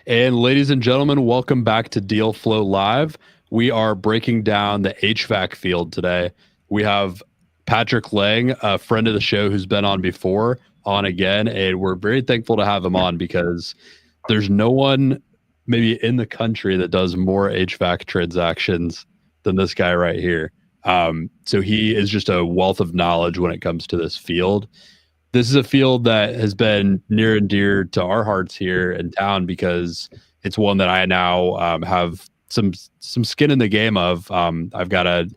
And ladies and gentlemen, welcome back to Deal Flow Live. We are breaking down the HVAC field today. We have Patrick Lang, a friend of the show who's been on before, on again, and we're very thankful to have him on because there's no one maybe in the country that does more HVAC transactions than this guy right here. So he is just a wealth of knowledge when it comes to this field. This is a field that has been near and dear to our hearts here in town because it's one that I now have some skin in the game of. I've got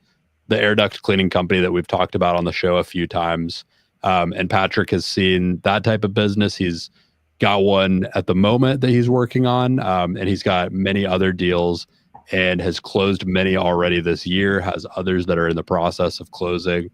the air duct cleaning company that we've talked about on the show a few times, and Patrick has seen that type of business. He's got one at the moment that he's working on, and he's got many other deals and has closed many already this year. Has others that are in the process of closing.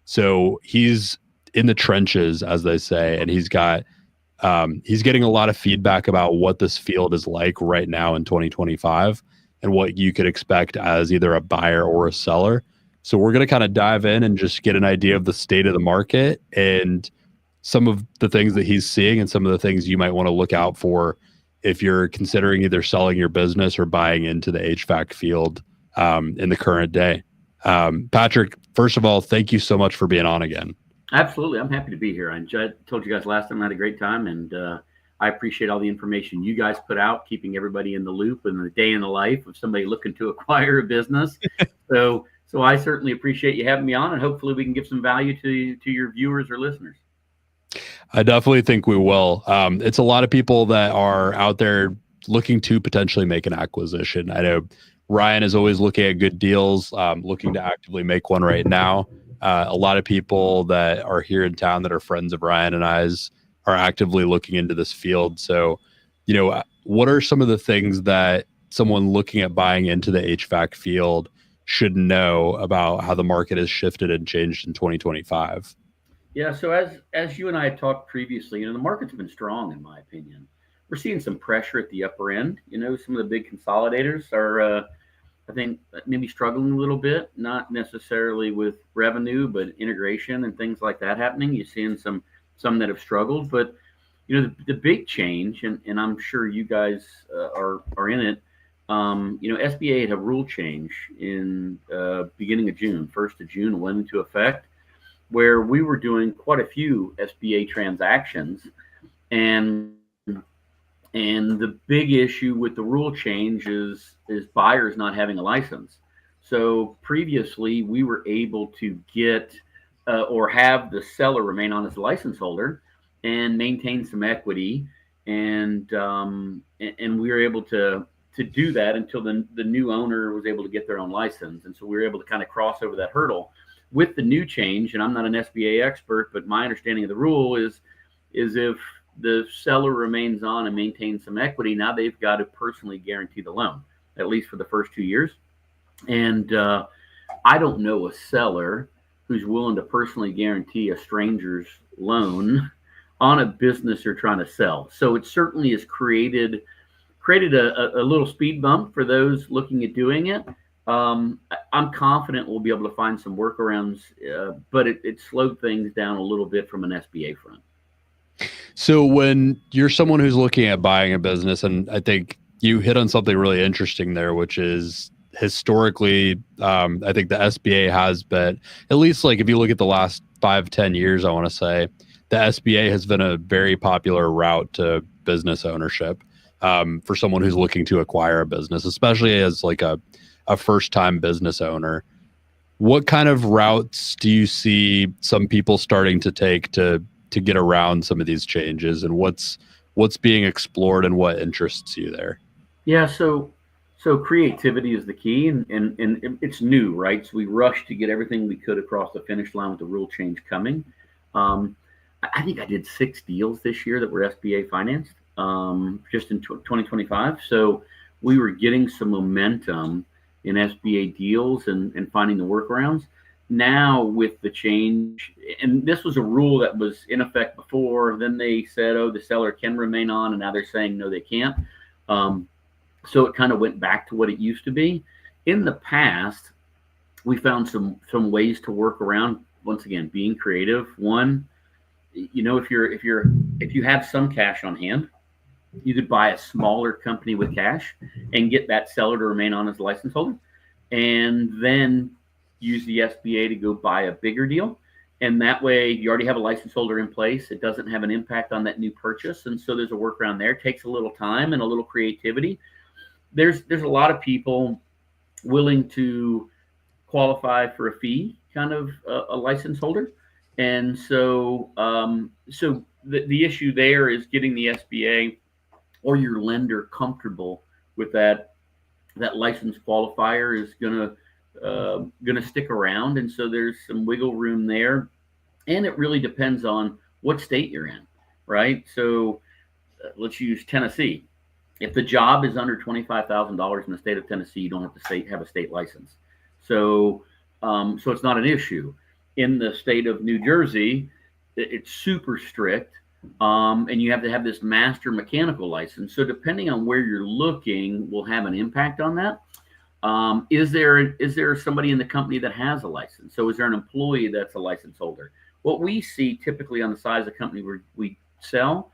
So he's in the trenches, as they say, and he's getting a lot of feedback about what this field is like right now in 2025 and what you could expect as either a buyer or a seller. So we're going to kind of dive in and just get an idea of the state of the market and some of the things that he's seeing and some of the things you might want to look out for if you're considering either selling your business or buying into the HVAC field in the current day. Patrick, first of all, thank you so much for being on again. Absolutely. I'm happy to be here. I told you guys last time I had a great time, and I appreciate all the information you guys put out, keeping everybody in the loop and the day in the life of somebody looking to acquire a business. So I certainly appreciate you having me on, and hopefully we can give some value to your viewers or listeners. I definitely think we will. It's a lot of people that are out there looking to potentially make an acquisition. I know Ryan is always looking at good deals, looking to actively make one right now. A lot of people that are here in town that are friends of Ryan and I's are actively looking into this field. So, what are some of the things that someone looking at buying into the HVAC field should know about how the market has shifted and changed in 2025? Yeah. So as you and I had talked previously, the market's been strong, in my opinion. We're seeing some pressure at the upper end. Some of the big consolidators are, I think, maybe struggling a little bit, not necessarily with revenue, but integration and things like that happening. You're seeing some that have struggled, but the big change, and I'm sure you guys are in it. SBA had a rule change in beginning of June, 1st of June, went into effect, where we were doing quite a few SBA transactions, and the big issue with the rule change is buyers not having a license. So previously, we were able to get or have the seller remain on as a license holder and maintain some equity, and we were able to do that until the new owner was able to get their own license, and so we were able to kind of cross over that hurdle. With the new change, and I'm not an SBA expert, but my understanding of the rule is if the seller remains on and maintains some equity, now they've got to personally guarantee the loan, at least for the first 2 years. And I don't know a seller who's willing to personally guarantee a stranger's loan on a business they're trying to sell. So it certainly has created a little speed bump for those looking at doing it. I'm confident we'll be able to find some workarounds, but it slowed things down a little bit from an SBA front. So when you're someone who's looking at buying a business, and I think you hit on something really interesting there, which is historically, I think the SBA has been, at least like if you look at the last 5-10 years, I want to say the SBA has been a very popular route to business ownership for someone who's looking to acquire a business, especially as like a first-time business owner. What kind of routes do you see some people starting to take to get around some of these changes, and what's being explored and what interests you there? Yeah, so creativity is the key, and it's new, right? So we rushed to get everything we could across the finish line with the rule change coming. I think I did 6 deals this year that were SBA financed, just in 2025. So we were getting some momentum in SBA deals and finding the workarounds. Now with the change, and this was a rule that was in effect before, then they said, oh, the seller can remain on, and now they're saying, no, they can't. So it kind of went back to what it used to be. In the past, we found some ways to work around, once again, being creative. One, if you have some cash on hand, You could buy a smaller company with cash and get that seller to remain on as a license holder, and then use the SBA to go buy a bigger deal. And that way you already have a license holder in place. It doesn't have an impact on that new purchase. And so there's a workaround there. It takes a little time and a little creativity. There's a lot of people willing to qualify for a fee, kind of a license holder. And so the issue there is getting the SBA or your lender comfortable with that license qualifier is gonna stick around. And so there's some wiggle room there, and it really depends on what state you're in, right? So let's use Tennessee. If the job is under $25,000 in the state of Tennessee, you don't have to have a state license. So it's not an issue. In the state of New Jersey, it's super strict, and you have to have this master mechanical license. So depending on where you're looking will have an impact on that. Is there somebody in the company that has a license? So is there an employee that's a license holder? What we see typically on the size of company we sell,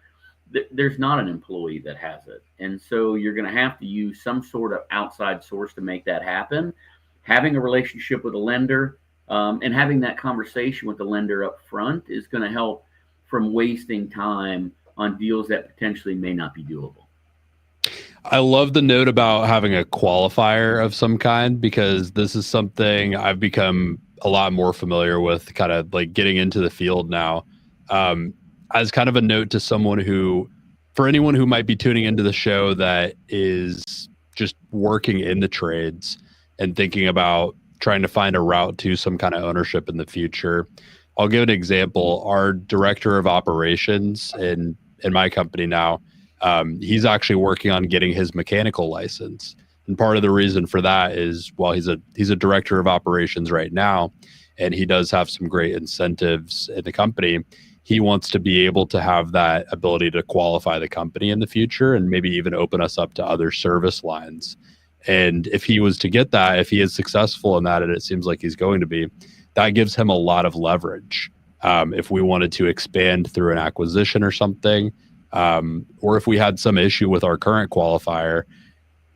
there's not an employee that has it. And so you're going to have to use some sort of outside source to make that happen. Having a relationship with a lender and having that conversation with the lender up front is going to help from wasting time on deals that potentially may not be doable. I love the note about having a qualifier of some kind, because this is something I've become a lot more familiar with, kind of like getting into the field now. As kind of a note to someone for anyone who might be tuning into the show that is just working in the trades and thinking about trying to find a route to some kind of ownership in the future. I'll give an example. Our director of operations in my company now, he's actually working on getting his mechanical license. And part of the reason for that is, well, he's a director of operations right now, and he does have some great incentives in the company. He wants to be able to have that ability to qualify the company in the future and maybe even open us up to other service lines. And if he was to get that, if he is successful in that, and it seems like he's going to be, that gives him a lot of leverage. If we wanted to expand through an acquisition or something, or if we had some issue with our current qualifier,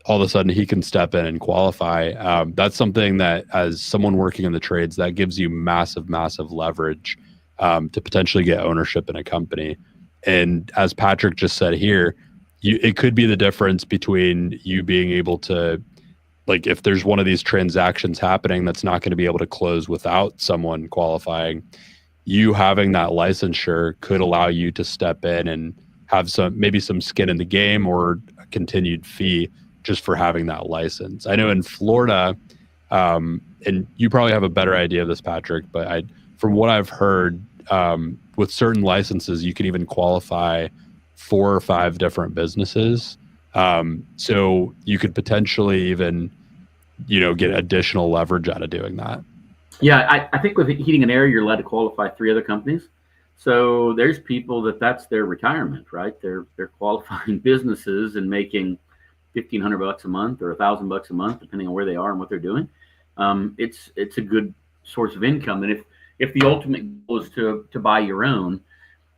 all of a sudden he can step in and qualify. That's something that, as someone working in the trades, that gives you massive, massive leverage to potentially get ownership in a company. And as Patrick just said here, it could be the difference between you being able to, like, if there's one of these transactions happening that's not going to be able to close without someone qualifying, you having that licensure could allow you to step in and have maybe some skin in the game, or a continued fee just for having that license. I know in Florida, and you probably have a better idea of this, Patrick, but from what I've heard, with certain licenses, you can even qualify 4 or 5 different businesses. So you could potentially even, get additional leverage out of doing that. Yeah, I think with heating and air, you're allowed to qualify 3 other companies. So there's people that's their retirement, right? They're qualifying businesses and making $1,500 a month or $1,000 a month, depending on where they are and what they're doing. It's a good source of income. And if the ultimate goal is to buy your own,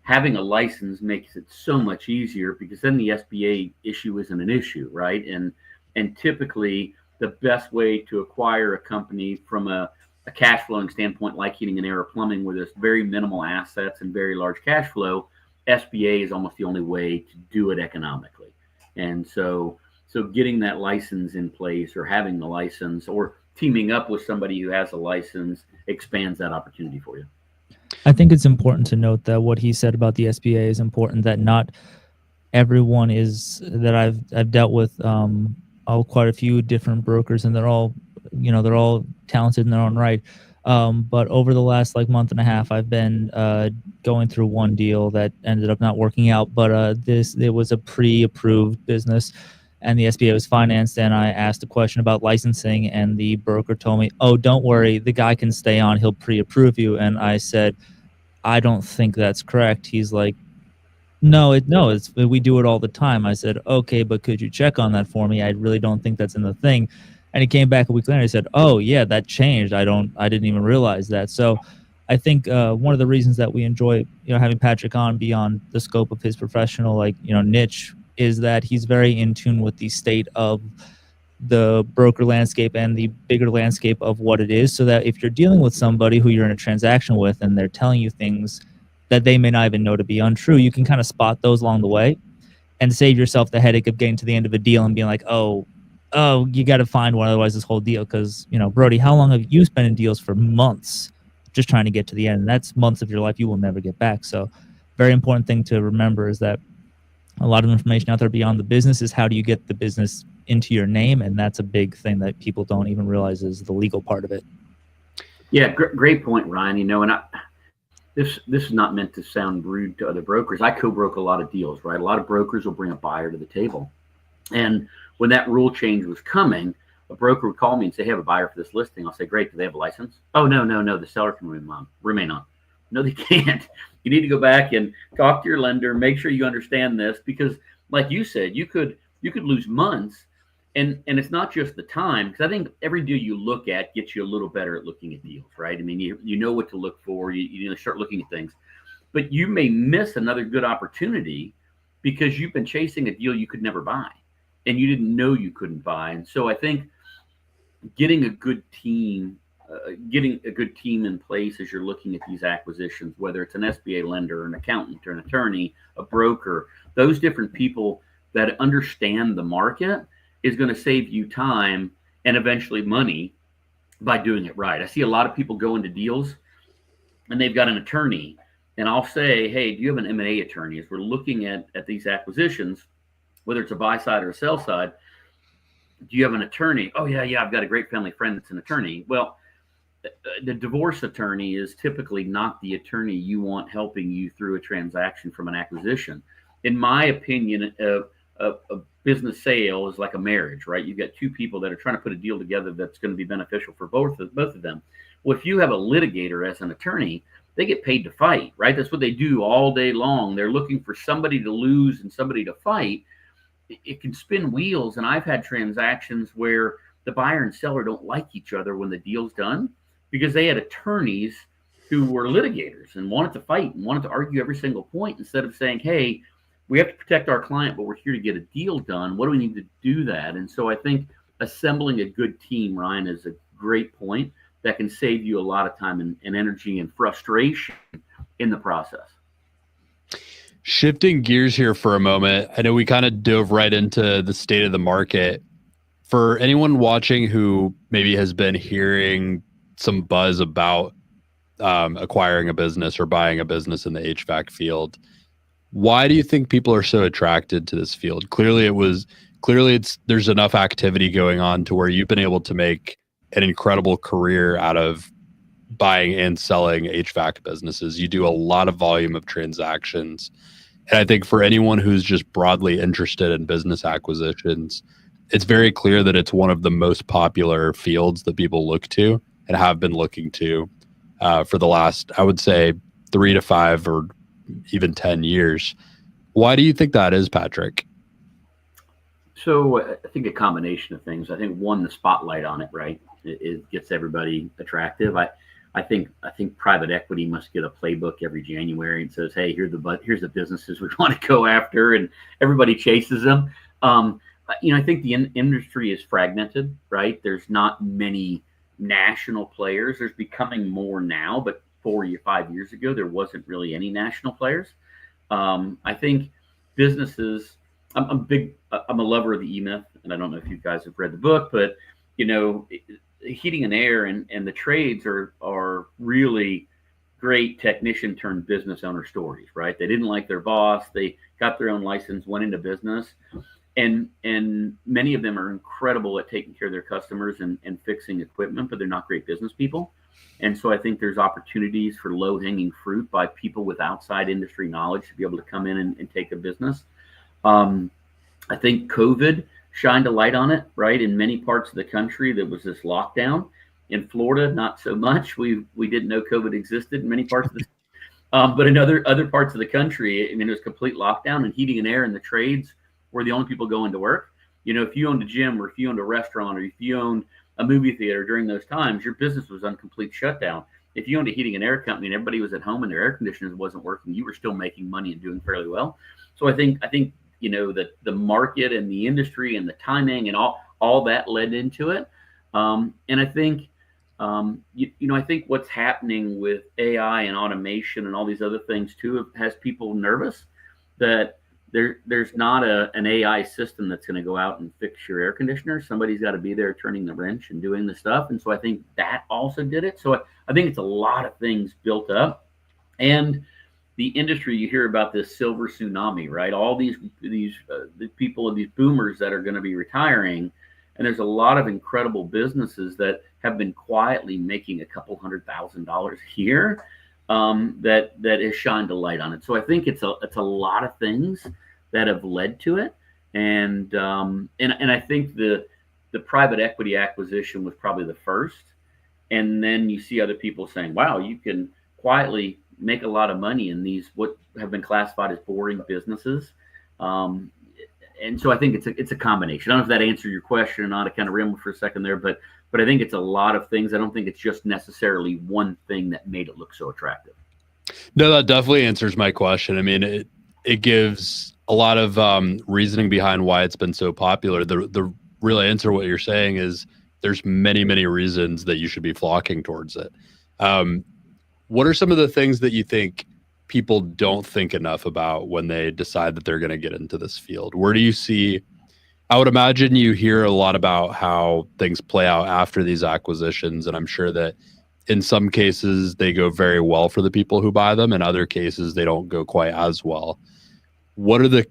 having a license makes it so much easier, because then the SBA issue isn't an issue, right? And typically the best way to acquire a company from a cash flowing standpoint, like heating and air or plumbing, where there's very minimal assets and very large cash flow, SBA is almost the only way to do it economically. And so getting that license in place, or having the license, or teaming up with somebody who has a license, expands that opportunity for you. I think it's important to note that what he said about the SBA is important, that not everyone is, that I've dealt with quite a few different brokers, and they're all talented in their own right. But over the last month and a half, I've been going through one deal that ended up not working out, but it was a pre-approved business, and the SBA was financed, and I asked a question about licensing, and the broker told me, "Oh, don't worry, the guy can stay on, he'll pre-approve you." And I said, "I don't think that's correct." He's like, No, we do it all the time. I said, "Okay, but could you check on that for me? I really don't think that's in the thing." And he came back a week later and he said, "Oh yeah, that changed. I didn't even realize that." So I think one of the reasons that we enjoy having Patrick on, beyond the scope of his professional niche, is that he's very in tune with the state of the broker landscape and the bigger landscape of what it is, so that if you're dealing with somebody who you're in a transaction with and they're telling you things that they may not even know to be untrue, you can kind of spot those along the way and save yourself the headache of getting to the end of a deal and being like, oh, you got to find one, otherwise this whole deal. Because, you know, Brody, how long have you spent in deals? For months, just trying to get to the end. And that's months of your life you will never get back. So very important thing to remember is that a lot of information out there beyond the business is how do you get the business into your name, and that's a big thing that people don't even realize is the legal part of it. Yeah, great point, Ryan. You know, and this is not meant to sound rude to other brokers. I co-broke a lot of deals, right? A lot of brokers will bring a buyer to the table, and when that rule change was coming, a broker would call me and say, "Hey, I have a buyer for this listing." I'll say, "Great, do they have a license?" "Oh, no, the seller can remain on." No, they can't. You need to go back and talk to your lender, make sure you understand this, because like you said, you could lose months. And it's not just the time, because I think every deal you look at gets you a little better at looking at deals, right? I mean, you know what to look for. You start looking at things, but you may miss another good opportunity because you've been chasing a deal you could never buy, and you didn't know you couldn't buy. And so I think getting a good team in place as you're looking at these acquisitions, whether it's an SBA lender, an accountant, or an attorney, a broker, those different people that understand the market, is going to save you time and eventually money by doing it right. I see a lot of people go into deals and they've got an attorney, and I'll say, "Hey, do you have an M&A attorney?" As we're looking at these acquisitions, whether it's a buy side or a sell side, do you have an attorney? "Oh, yeah, I've got a great family friend that's an attorney." Well, the divorce attorney is typically not the attorney you want helping you through a transaction from an acquisition. In my opinion, a business sale is like a marriage, right? You've got two people that are trying to put a deal together that's going to be beneficial for both of them. Well, if you have a litigator as an attorney, they get paid to fight, right? That's what they do all day long. They're looking for somebody to lose and somebody to fight. It can spin wheels, and I've had transactions where the buyer and seller don't like each other when the deal's done because they had attorneys who were litigators and wanted to fight and wanted to argue every single point, instead of saying, "Hey, we have to protect our client, but we're here to get a deal done. What do we need to do that?" And so I think assembling a good team, Ryan, is a great point that can save you a lot of time and energy and frustration in the process. Shifting gears here for a moment, I know we kind of dove right into the state of the market. For anyone watching who maybe has been hearing some buzz about acquiring a business or buying a business in the HVAC field, why do you think people are so attracted to this field? Clearly there's enough activity going on to where you've been able to make an incredible career out of buying and selling HVAC businesses. You do a lot of volume of transactions. And I think for anyone who's just broadly interested in business acquisitions, it's very clear that it's one of the most popular fields that people look to and have been looking to for the last, I would say, 3 to 5 or even 10 years. Why do you think that is, Patrick? So I think a combination of things. I think one, the spotlight on it, right? It gets everybody attractive. I think private equity must get a playbook every January and says, "Hey, here's the businesses we want to go after," and everybody chases them. I think the industry is fragmented, right? There's not many national players. There's becoming more now, but 4 or 5 years ago, there wasn't really any national players. I think businesses, I'm a lover of the E-Myth, and I don't know if you guys have read the book, but heating and air and the trades are really great technician turned business owner stories, right? They didn't like their boss. They got their own license, went into business, and many of them are incredible at taking care of their customers and fixing equipment, but they're not great business people. And so I think there's opportunities for low hanging fruit by people with outside industry knowledge to be able to come in and take a business. I think COVID shined a light on it, right? In many parts of the country, there was this lockdown. In Florida, not so much. We didn't know COVID existed in many parts of the but in other parts of the country, I mean, it was complete lockdown, and heating and air and the trades were the only people going to work. If you owned a gym, or if you owned a restaurant, or if you owned a movie theater during those times, your business was on complete shutdown. If you owned a heating and air company and everybody was at home and their air conditioners wasn't working, you were still making money and doing fairly well. So I think the market and the industry and the timing and all that led into it. And I think, I think what's happening with AI and automation and all these other things too has people nervous that there's not an AI system that's going to go out and fix your air conditioner. Somebody's got to be there turning the wrench and doing the stuff. And so I think that also did it. So I think it's a lot of things built up. And the industry, you hear about this silver tsunami, right? All these the people, these boomers that are going to be retiring, and there's a lot of incredible businesses that have been quietly making a couple $100,000 a year that has shined a light on it. So I think it's a lot of things that have led to it, and I think the private equity acquisition was probably the first, and then you see other people saying, "Wow, you can quietly make a lot of money in these what have been classified as boring businesses." And so I think it's a combination. I don't know if that answered your question or not. I kind of rambled for a second there, but I think it's a lot of things. I don't think it's just necessarily one thing that made it look so attractive. No, that definitely answers my question. I mean, it gives a lot of reasoning behind why it's been so popular. The real answer, what you're saying, is there's many, many reasons that you should be flocking towards it. What are some of the things that you think people don't think enough about when they decide that they're going to get into this field? Where do you see, I would imagine you hear a lot about how things play out after these acquisitions, and I'm sure that in some cases they go very well for the people who buy them. In other cases, they don't go quite as well. What are the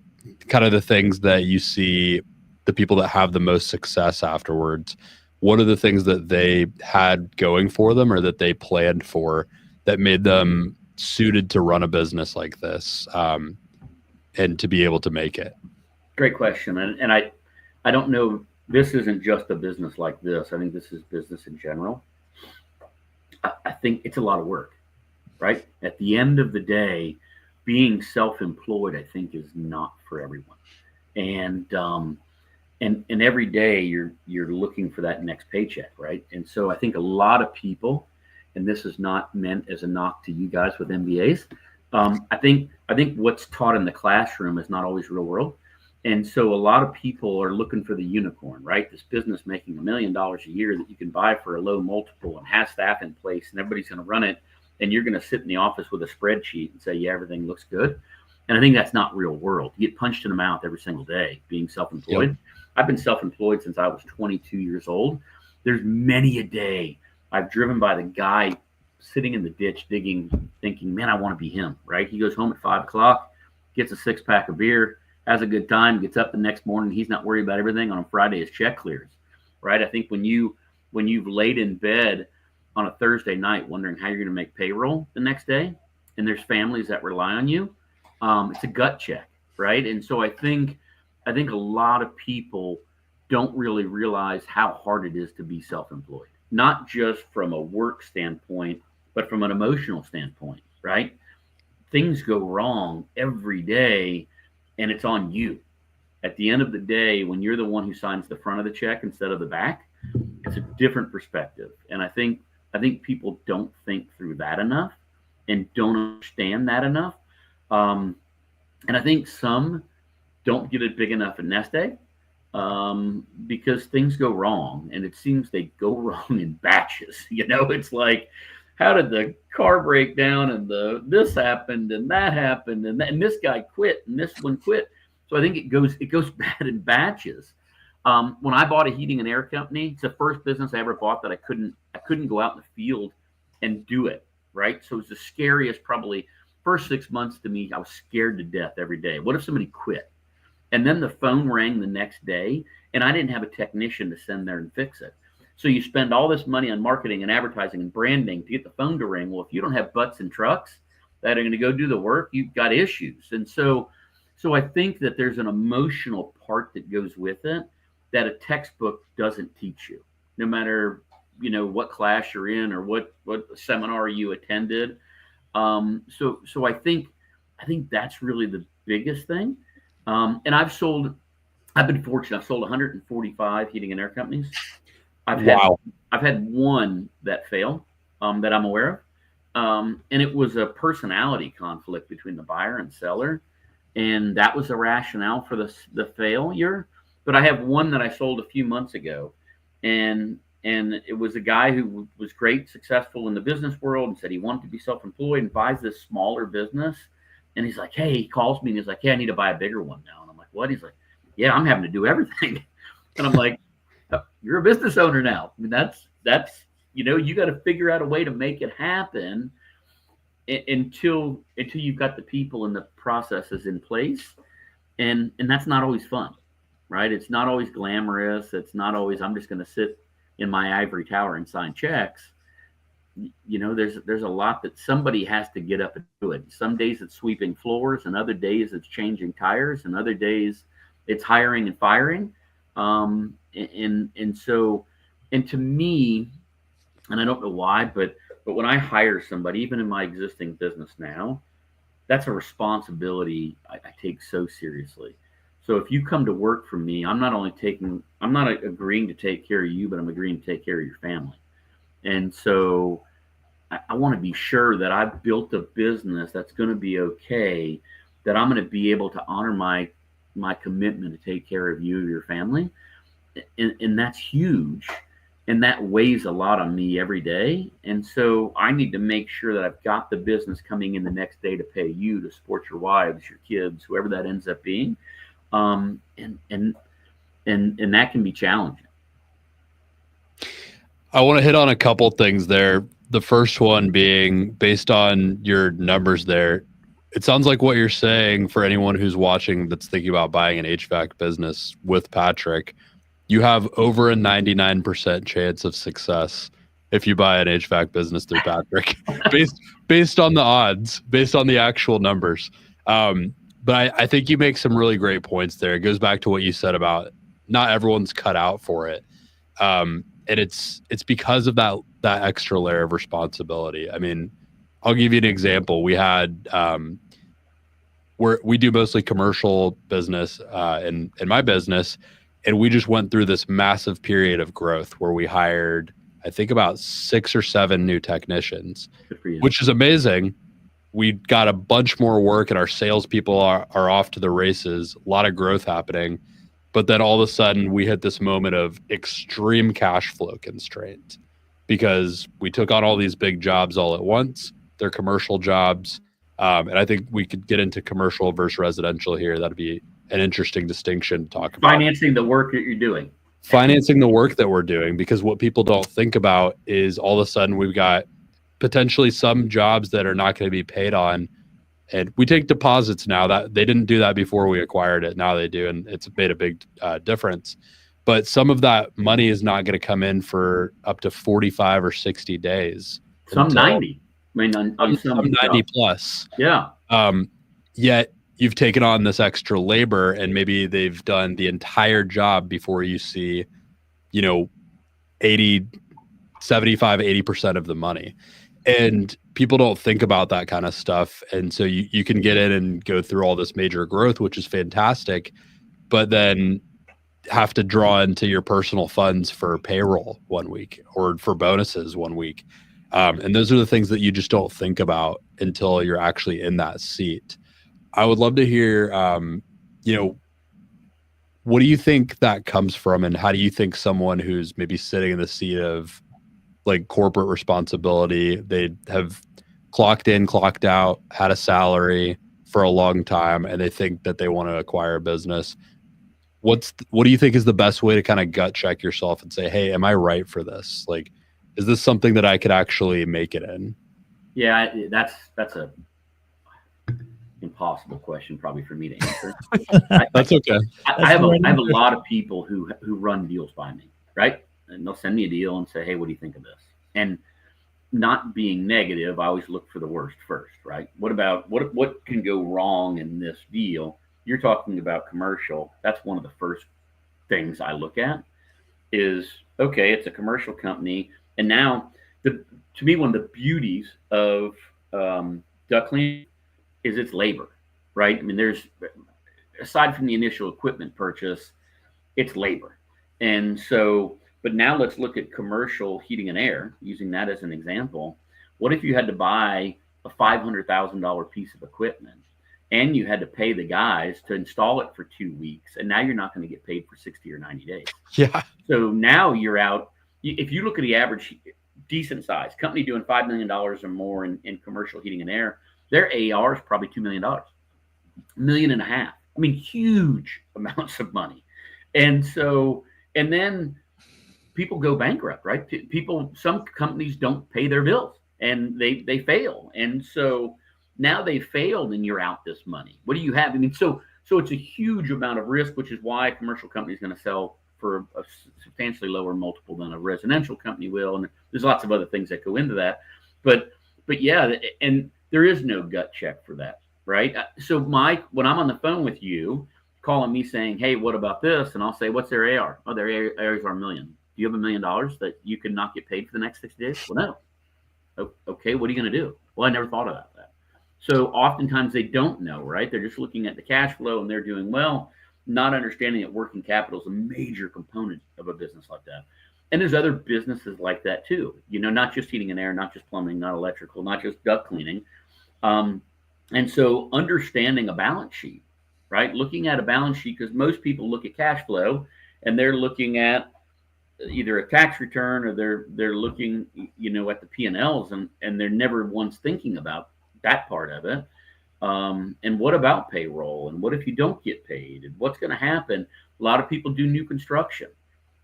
kind of the things that you see the people that have the most success afterwards? What are the things that they had going for them or that they planned for that made them suited to run a business like this and to be able to make it? Great question. And I don't know, this isn't just a business like this. I think this is business in general. I think it's a lot of work, right? At the end of the day, being self-employed, I think, is not for everyone. And every day you're looking for that next paycheck, right? And so I think a lot of people, and this is not meant as a knock to you guys with MBAs. I think what's taught in the classroom is not always real world. And so a lot of people are looking for the unicorn, right? This business making $1 million a year that you can buy for a low multiple and have staff in place and everybody's going to run it. And you're going to sit in the office with a spreadsheet and say, yeah, everything looks good. And I think that's not real world. You get punched in the mouth every single day being self-employed. Yep. I've been self-employed since I was 22 years old. There's many a day I've driven by the guy sitting in the ditch digging, thinking, man, I want to be him, right? He goes home at 5 o'clock, gets a 6-pack of beer, has a good time, gets up the next morning. He's not worried about everything. On a Friday, his check clears, right? I think when you've laid in bed on a Thursday night wondering how you're going to make payroll the next day, and there's families that rely on you, it's a gut check, right? And so I think a lot of people don't really realize how hard it is to be self-employed, not just from a work standpoint, but from an emotional standpoint, right? Things go wrong every day, and it's on you. At the end of the day, when you're the one who signs the front of the check instead of the back, it's a different perspective. And I think people don't think through that enough and don't understand that enough. And I think some don't get it big enough a nest egg because things go wrong, and it seems they go wrong in batches. It's like, how did the car break down and this happened and that happened and this guy quit and this one quit. So I think it goes bad in batches. When I bought a heating and air company, it's the first business I ever bought that I couldn't go out in the field and do it, right? So it was the scariest, probably first 6 months to me. I was scared to death every day. What if somebody quit? And then the phone rang the next day and I didn't have a technician to send there and fix it. So you spend all this money on marketing and advertising and branding to get the phone to ring. Well, if you don't have butts and trucks that are going to go do the work, you've got issues. And so I think that there's an emotional part that goes with it that a textbook doesn't teach you, no matter, what class you're in or what seminar you attended. So I think that's really the biggest thing. And I've been fortunate. I've sold 145 heating and air companies. I've had one that failed that I'm aware of. And it was a personality conflict between the buyer and seller. and that was the rationale for the failure. But I have one that I sold a few months ago, and it was a guy who was great, successful in the business world, and said he wanted to be self-employed, and buys this smaller business. And he's like, hey, he calls me and he's like, hey, I need to buy a bigger one now. And I'm like, what? He's like, yeah, I'm having to do everything. And I'm like, you're a business owner now. I mean, that's you got to figure out a way to make it happen until you've got the people and the processes in place. And that's not always fun, right? It's not always glamorous. It's not always, I'm just going to sit in my ivory tower and sign checks. There's a lot that somebody has to get up and do it. Some days it's sweeping floors, and other days it's changing tires, and other days it's hiring and firing. And to me, and I don't know why, but when I hire somebody, even in my existing business now, that's a responsibility I take so seriously. So if you come to work for me, I'm not agreeing to take care of you, but I'm agreeing to take care of your family. And so I want to be sure that I've built a business that's going to be okay, that I'm going to be able to honor my commitment to take care of you or your family. And that's huge. And that weighs a lot on me every day. And so I need to make sure that I've got the business coming in the next day to pay you, to support your wives, your kids, whoever that ends up being. And that can be challenging. I want to hit on a couple things there. The first one being, based on your numbers there, it sounds like what you're saying, for anyone who's watching that's thinking about buying an HVAC business with Patrick, you have over a 99% chance of success if you buy an HVAC business through Patrick, based on the odds, based on the actual numbers. But I think you make some really great points there. It goes back to what you said about not everyone's cut out for it. And it's because of that extra layer of responsibility. I mean, I'll give you an example. We had we do mostly commercial business in my business, and we just went through this massive period of growth where we hired, I think, about 6 or 7 new technicians, which is amazing. We got a bunch more work, and our salespeople are off to the races. A lot of growth happening. But then all of a sudden we hit this moment of extreme cash flow constraint because we took on all these big jobs all at once. They're commercial jobs. And I think we could get into commercial versus residential here. That'd be an interesting distinction to talk about. Financing the work that you're doing. Financing the work that we're doing, because what people don't think about is all of a sudden we've got potentially some jobs that are not going to be paid on. And we take deposits now. That they didn't do that before we acquired it. Now they do, and it's made a big difference. But some of that money is not going to come in for up to 45 or 60 days. Some 90. I mean, some 90 plus. Yeah. Yet you've taken on this extra labor, and maybe they've done the entire job before you see, 80, 75, 80% of the money. And people don't think about that kind of stuff. And so you can get in and go through all this major growth, which is fantastic, but then have to draw into your personal funds for payroll one week or for bonuses one week. And those are the things that you just don't think about until you're actually in that seat. I would love to hear, what do you think that comes from? And how do you think someone who's maybe sitting in the seat of like corporate responsibility, they have clocked in, clocked out, had a salary for a long time, and they think that they want to acquire a business. What do you think is the best way to kind of gut check yourself and say, hey, am I right for this? Like, is this something that I could actually make it in? Yeah, that's a impossible question probably for me to answer. That's okay. I have a lot of people who run deals by me, right? And they'll send me a deal and say, hey, what do you think of this? And not being negative, I always look for the worst first, right? What can go wrong in this deal? You're talking about commercial. That's one of the first things I look at is, okay, it's a commercial company. And now, to me, one of the beauties of duct cleaning is its labor, right? I mean, there's, aside from the initial equipment purchase, it's labor. And so, but now let's look at commercial heating and air, using that as an example. What if you had to buy a $500,000 piece of equipment and you had to pay the guys to install it for 2 weeks, and now you're not going to get paid for 60 or 90 days. Yeah. So now you're out. If you look at the average decent size company doing $5 million or more in commercial heating and air, their AR is probably $2 million, $1.5 million. I mean, huge amounts of money. And then people go bankrupt, right? Some companies don't pay their bills and they fail. And so now they failed and you're out this money. What do you have? I mean, so it's a huge amount of risk, which is why a commercial company is going to sell for a substantially lower multiple than a residential company will. And there's lots of other things that go into that. But yeah, and there is no gut check for that, right? So Mike, when I'm on the phone with you, calling me saying, hey, what about this? And I'll say, what's their AR? Oh, their ARs are $1 million. Do you have $1 million that you could not get paid for the next 60 days? Well, no. Okay, what are you going to do? Well, I never thought about that. So oftentimes they don't know, right? They're just looking at the cash flow and they're doing well, not understanding that working capital is a major component of a business like that. And there's other businesses like that too. Not just heating and air, not just plumbing, not electrical, not just duct cleaning. And so understanding a balance sheet, right? Looking at a balance sheet, because most people look at cash flow and they're looking at either a tax return or they're looking, at the P&Ls and they're never once thinking about that part of it. And what about payroll? And what if you don't get paid? And what's going to happen? A lot of people do new construction.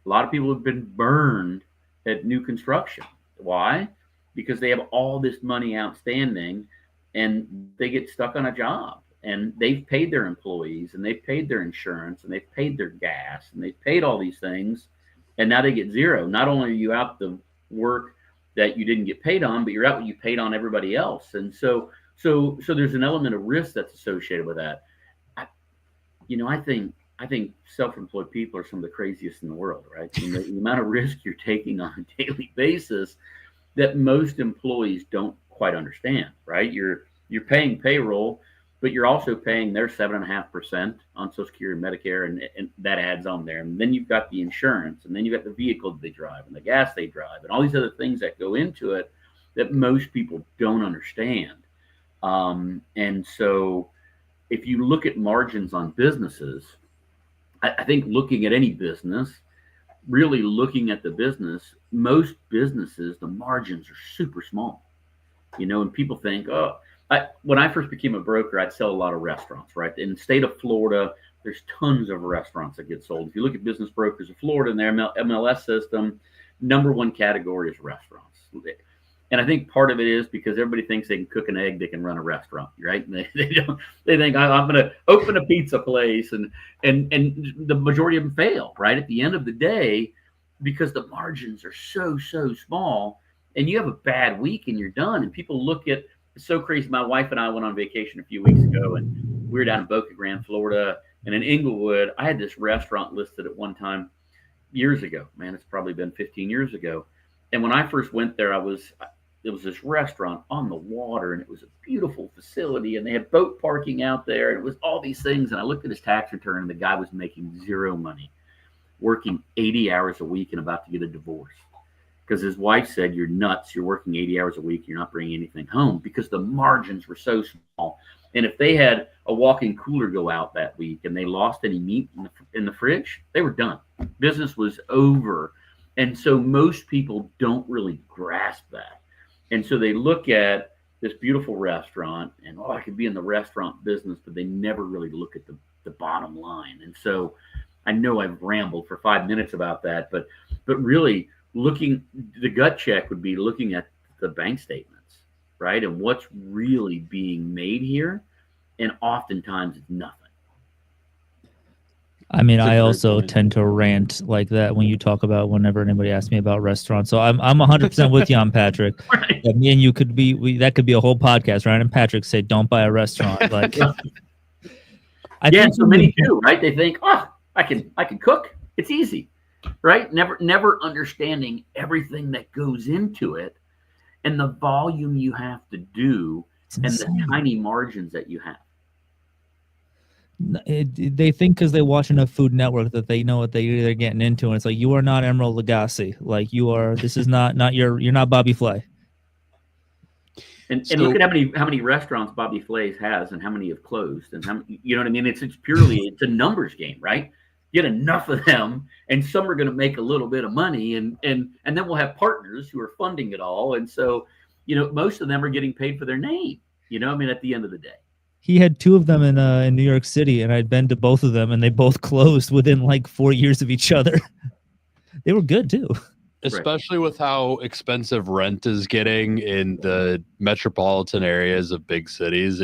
A lot of people have been burned at new construction. Why? Because they have all this money outstanding and they get stuck on a job and they've paid their employees and they've paid their insurance and they've paid their gas and they've paid all these things. And now they get zero. Not only are you out the work that you didn't get paid on, but you're out what you paid on everybody else. And so there's an element of risk that's associated with that. I think self-employed people are some of the craziest in the world, right? I mean, the amount of risk you're taking on a daily basis that most employees don't quite understand, right? You're paying payroll, but you're also paying their 7.5% on Social Security and Medicare, and that adds on there. And then you've got the insurance, and then you've got the vehicle that they drive, and the gas they drive, and all these other things that go into it that most people don't understand. And so if you look at margins on businesses, I think looking at any business, really looking at the business, most businesses, the margins are super small, and people think, when I first became a broker, I'd sell a lot of restaurants, right? In the state of Florida, there's tons of restaurants that get sold. If you look at business brokers of Florida and their MLS system, number one category is restaurants. And I think part of it is because everybody thinks they can cook an egg, they can run a restaurant, right? And they think I'm going to open a pizza place, and the majority of them fail, right? At the end of the day, because the margins are so small, and you have a bad week and you're done. And people look at, it's so crazy. My wife and I went on vacation a few weeks ago, and we were down in Boca Grande, Florida, and in Inglewood, I had this restaurant listed at one time years ago. Man, it's probably been 15 years ago. And when I first went there, it was this restaurant on the water, and it was a beautiful facility, and they had boat parking out there, and it was all these things. And I looked at his tax return, and the guy was making zero money, working 80 hours a week and about to get a divorce. Because his wife said, you're nuts. You're working 80 hours a week. You're not bringing anything home, because the margins were so small. And if they had a walk-in cooler go out that week and they lost any meat in the fridge, they were done. Business was over. And so most people don't really grasp that. And so they look at this beautiful restaurant and, I could be in the restaurant business, but they never really look at the bottom line. And so I know I've rambled for 5 minutes about that, but really the gut check would be looking at the bank statements, right? And what's really being made here. And oftentimes it's nothing. I mean, I also tend to rant like that when you talk about whenever anybody asks me about restaurants. So I'm 100% with you on Patrick. Right. Me and you could be, that could be a whole podcast, right? And Patrick say, don't buy a restaurant. Like, I think so many do, right? They think, I can cook. It's easy, right? Never understanding everything that goes into it and the volume you have to do and the tiny margins that you have. They think because they watch enough Food Network that they know what they're getting into, and it's like, you are not Emeril Lagasse. Like, you are. This is not you're not Bobby Flay. And look at how many restaurants Bobby Flay's has and how many have closed and you know what I mean? It's a numbers game, right? Get enough of them and some are going to make a little bit of money and then we'll have partners who are funding it all. And so, most of them are getting paid for their name, at the end of the day. He had 2 of them in New York City, and I'd been to both of them, and they both closed within like 4 years of each other. They were good too. Especially with how expensive rent is getting in the metropolitan areas of big cities.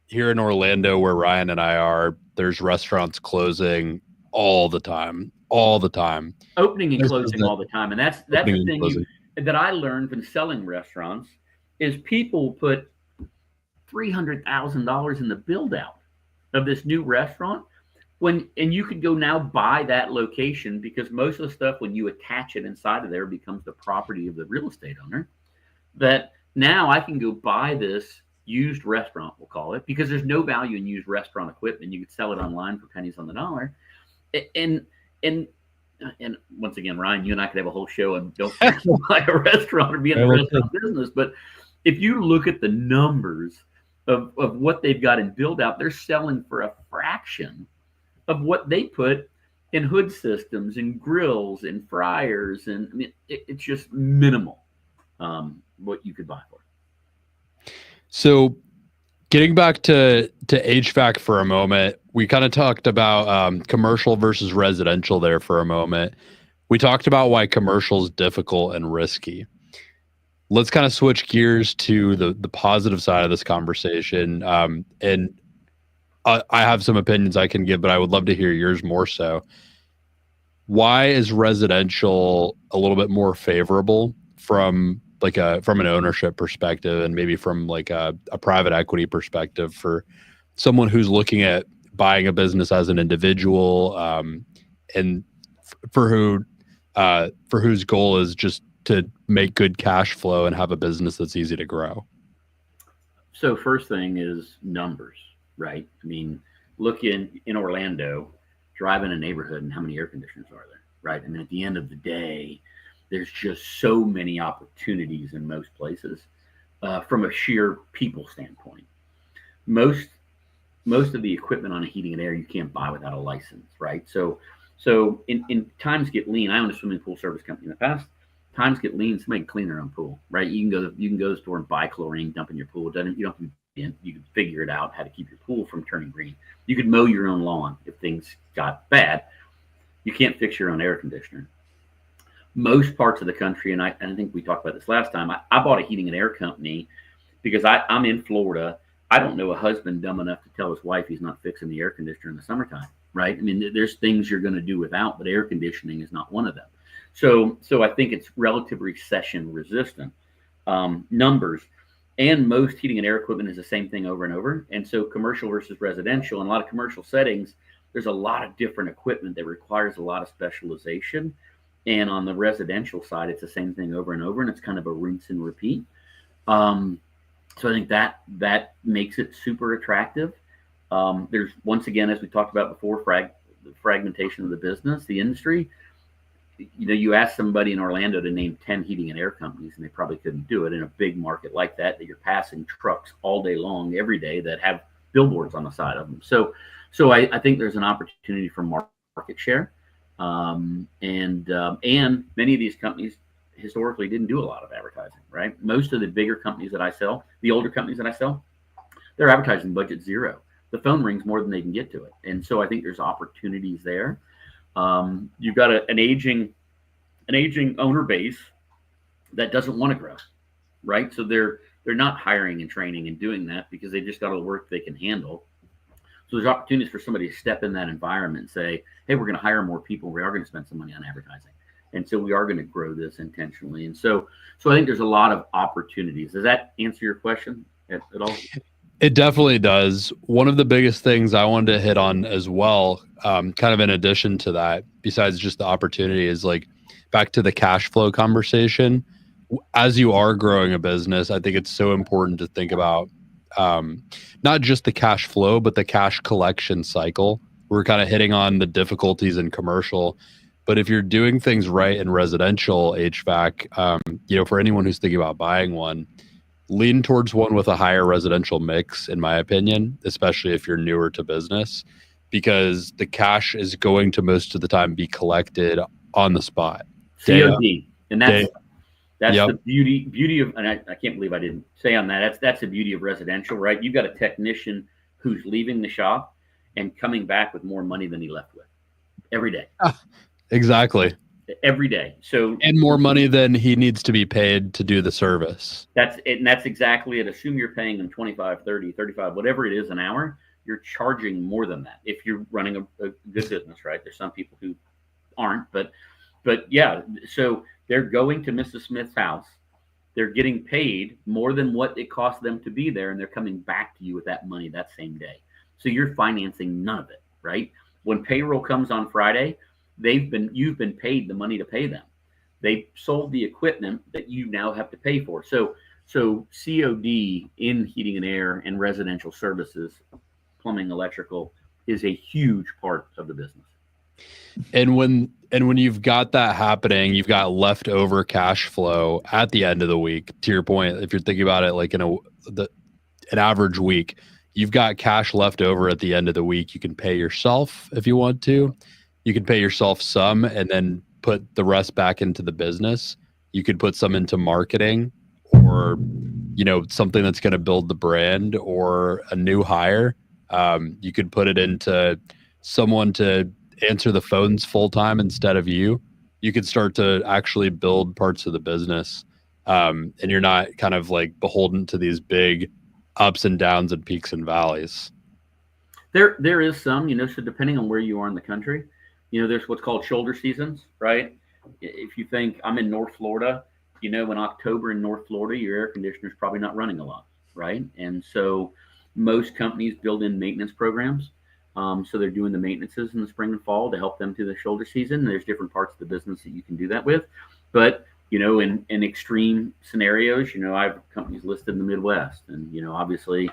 Here in Orlando, where Ryan and I are, there's restaurants closing all the time. Opening and closing all the time. And that's the thing that I learned when selling restaurants is people put $300,000 in the build out of this new restaurant and you could go now buy that location because most of the stuff when you attach it inside of there becomes the property of the real estate owner. That now I can go buy this used restaurant, we'll call it, because there's no value in used restaurant equipment. You could sell it online for pennies on the dollar. And once again, Ryan, you and I could have a whole show and don't buy a restaurant or be in the restaurant business. But if you look at the numbers of what they've got in build out, they're selling for a fraction of what they put in hood systems and grills and fryers. And it's just minimal what you could buy for. So getting back to HVAC for a moment, we kind of talked about commercial versus residential there for a moment. We talked about why commercial is difficult and risky. Let's kind of switch gears to the positive side of this conversation. And I have some opinions I can give, but I would love to hear yours more so. Why is residential a little bit more favorable from an ownership perspective and maybe from like a private equity perspective for someone who's looking at buying a business as an individual, and for whose goal is just to make good cash flow and have a business that's easy to grow? So first thing is numbers, right? Look in Orlando, drive in a neighborhood and how many air conditioners are there, right? At the end of the day, there's just so many opportunities in most places from a sheer people standpoint. Most of the equipment on a heating and air you can't buy without a license, right? So in times get lean. I owned a swimming pool service company in the past. Times get lean. Somebody can clean their own pool, right? You can go to the store and buy chlorine, dump in your pool. You don't have to be in. You can figure it out how to keep your pool from turning green. You could mow your own lawn if things got bad. You can't fix your own air conditioner. Most parts of the country, and I think we talked about this last time, I bought a heating and air company because I'm in Florida. I don't know a husband dumb enough to tell his wife he's not fixing the air conditioner in the summertime, right? There's things you're going to do without, but air conditioning is not one of them. So I think it's relative recession resistant. Numbers, and most heating and air equipment is the same thing over and over. And so commercial versus residential, in a lot of commercial settings, there's a lot of different equipment that requires a lot of specialization. And on the residential side, it's the same thing over and over, and it's kind of a rinse and repeat. So I think that makes it super attractive. There's, once again, as we talked about before, the fragmentation of the business, the industry. You ask somebody in Orlando to name 10 heating and air companies, and they probably couldn't do it in a big market like that you're passing trucks all day long, every day that have billboards on the side of them. So I think there's an opportunity for market share. And many of these companies historically didn't do a lot of advertising, right? Most of the bigger companies that I sell, the older companies that I sell, their advertising budget zero. The phone rings more than they can get to it. And so I think there's opportunities there. You've got an aging owner base that doesn't want to grow, right? So they're not hiring and training and doing that because they just got all the work they can handle. So there's opportunities for somebody to step in that environment and say, hey, we're going to hire more people. We are going to spend some money on advertising. And so we are going to grow this intentionally. And so I think there's a lot of opportunities. Does that answer your question at all? It definitely does. One of the biggest things I wanted to hit on as well, kind of in addition to that, besides just the opportunity, is like back to the cash flow conversation. As you are growing a business, I think it's so important to think about not just the cash flow, but the cash collection cycle. We're kind of hitting on the difficulties in commercial, but if you're doing things right in residential HVAC, for anyone who's thinking about buying one, lean towards one with a higher residential mix, in my opinion, especially if you're newer to business, because the cash is going to most of the time be collected on the spot. COD. And that's Yep. the beauty of, and I can't believe I didn't say on that. That's the beauty of residential, right? You've got a technician who's leaving the shop and coming back with more money than he left with every day. Exactly. Every day. So, and more money than he needs to be paid to do the service. That's it. And that's exactly it. Assume you're paying them 25, 30, 35, whatever it is an hour, you're charging more than that. If you're running a good business, right? There's some people who aren't, but yeah. So they're going to Mrs. Smith's house. They're getting paid more than what it costs them to be there. And they're coming back to you with that money that same day. So you're financing none of it, right? When payroll comes on Friday, you've been paid the money to pay them. They sold the equipment that you now have to pay for. So COD in heating and air and residential services, plumbing, electrical, is a huge part of the business. And when you've got that happening, you've got leftover cash flow at the end of the week. To your point, if you're thinking about it like in an average week, you've got cash left over at the end of the week. You can pay yourself if you want to. You can pay yourself some and then put the rest back into the business. You could put some into marketing or, something that's going to build the brand or a new hire. You could put it into someone to answer the phones full time instead of you. You could start to actually build parts of the business. And you're not kind of like beholden to these big ups and downs and peaks and valleys. There is some, so depending on where you are in the country, there's what's called shoulder seasons, right? If you think I'm in North Florida, in October in North Florida, your air conditioner is probably not running a lot, right? And so most companies build in maintenance programs. So they're doing the maintenances in the spring and fall to help them through the shoulder season. There's different parts of the business that you can do that with. But, in extreme scenarios, I have companies listed in the Midwest. And, obviously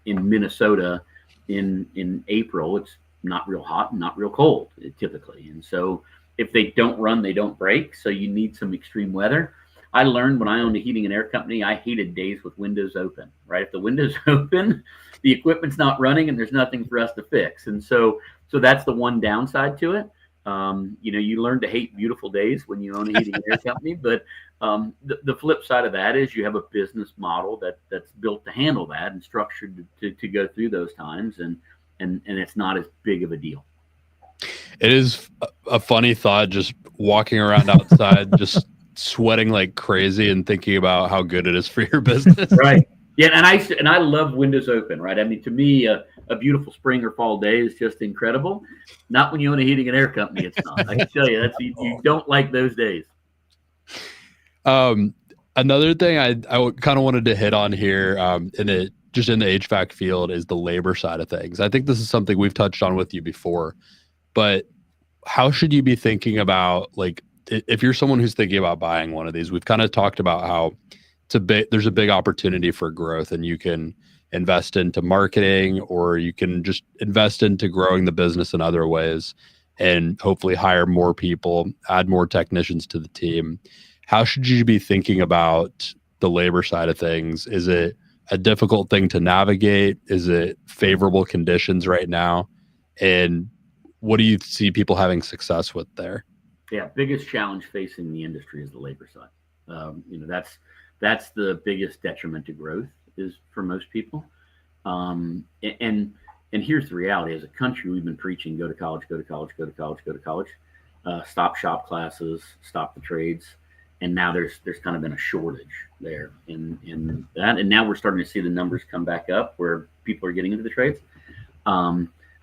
in Minnesota in April, it's not real hot and not real cold typically. And so if they don't run, they don't break. So you need some extreme weather. I learned when I owned a heating and air company, I hated days with windows open, right? If the window's open, the equipment's not running and there's nothing for us to fix. And so that's the one downside to it. You learn to hate beautiful days when you own a heating and air company, but the flip side of that is you have a business model that's built to handle that and structured to go through those times. And it's not as big of a deal. It is a funny thought, just walking around outside, just sweating like crazy and thinking about how good it is for your business. Right. Yeah. And I love windows open, right? I mean, to me, a beautiful spring or fall day is just incredible. Not when you own a heating and air company. It's not. I can tell you you don't like those days. Another thing I kind of wanted to hit on here, in the HVAC field is the labor side of things. I think this is something we've touched on with you before, but how should you be thinking about, like, if you're someone who's thinking about buying one of these? We've kind of talked about how there's a big opportunity for growth, and you can invest into marketing, or you can just invest into growing the business in other ways and hopefully hire more people, add more technicians to the team. How should you be thinking about the labor side of things? Is it a difficult thing to navigate? Is it favorable conditions right now? And what do you see people having success with there? Yeah, biggest challenge facing the industry is the labor side. That's the biggest detriment to growth is for most people. And here's the reality: as a country, we've been preaching go to college, go to college, go to college, go to college, stop shop classes, stop the trades, and now there's kind of been a shortage there in that, and now we're starting to see the numbers come back up where people are getting into the trades.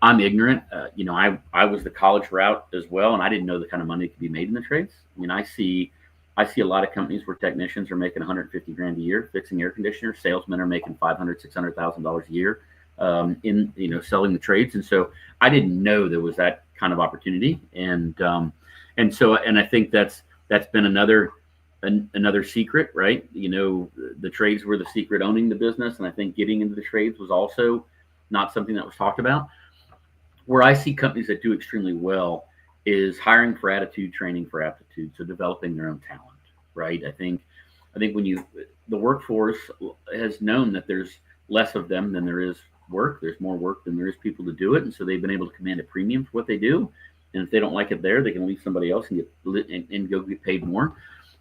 I'm ignorant. I was the college route as well, and I didn't know the kind of money that could be made in the trades. I mean, I see a lot of companies where technicians are making $150,000 a year fixing air conditioners. Salesmen are making $500,000-$600,000 a year in selling the trades. And so I didn't know there was that kind of opportunity. And I think that's been another secret, right? The trades were the secret owning the business, and I think getting into the trades was also not something that was talked about. Where I see companies that do extremely well is hiring for attitude, training for aptitude, so developing their own talent, right? I think I think the workforce has known that there's less of them than there is work. There's more work than there is people to do it, and so they've been able to command a premium for what they do. And if they don't like it there, they can leave somebody else and go get paid more.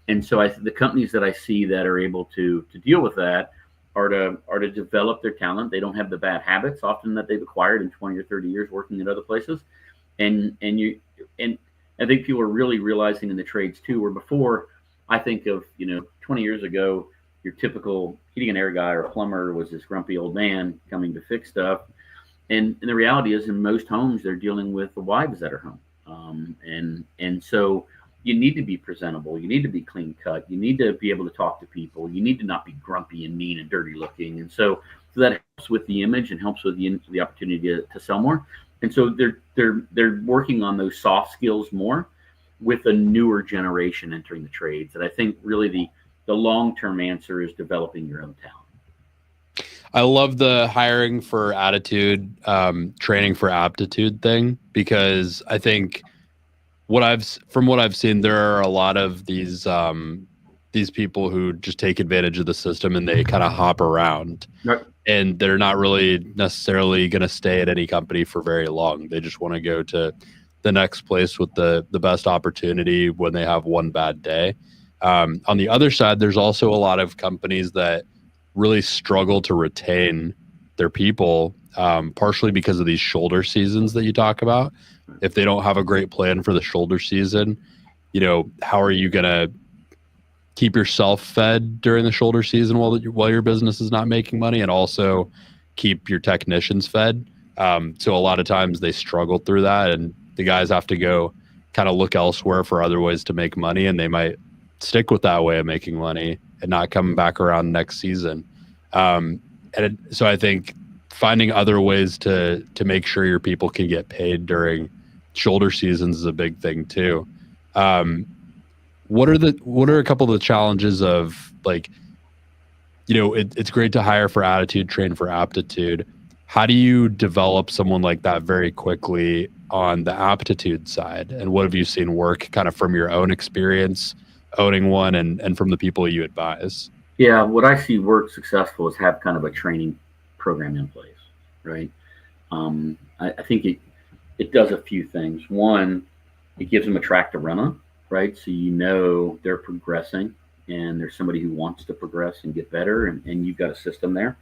And so the companies that I see that are able to deal with that are to develop their talent. They don't have the bad habits often that they've acquired in 20 or 30 years working at other places. And I think people are really realizing in the trades too, where before I think of, 20 years ago, your typical heating and air guy or plumber was this grumpy old man coming to fix stuff. And the reality is, in most homes, they're dealing with the wives that are home. And so you need to be presentable. You need to be clean cut. You need to be able to talk to people. You need to not be grumpy and mean and dirty looking. And so that helps with the image and helps with the opportunity to sell more. And so they're working on those soft skills more with a newer generation entering the trades. And I think really the long-term answer is developing your own talent. I love the hiring for attitude, training for aptitude thing, because I think from what I've seen, there are a lot of these people who just take advantage of the system and they kind of hop around. Right. And they're not really necessarily going to stay at any company for very long. They just want to go to the next place with the best opportunity when they have one bad day. On the other side, there's also a lot of companies that really struggle to retain their people, partially because of these shoulder seasons that you talk about. If they don't have a great plan for the shoulder season, how are you going to keep yourself fed during the shoulder season while your business is not making money, and also keep your technicians fed? So a lot of times they struggle through that, and the guys have to go kind of look elsewhere for other ways to make money, and they might stick with that way of making money and not coming back around next season. So I think finding other ways to make sure your people can get paid during shoulder seasons is a big thing too. What are a couple of the challenges of, like, it's great to hire for attitude, train for aptitude. How do you develop someone like that very quickly on the aptitude side? And what have you seen work kind of from your own experience owning one and from the people you advise? Yeah, what I see work successful is have kind of a training program in place, right? I think it does a few things. One, it gives them a track to run on, right? So they're progressing and there's somebody who wants to progress and get better, and you've got a system there.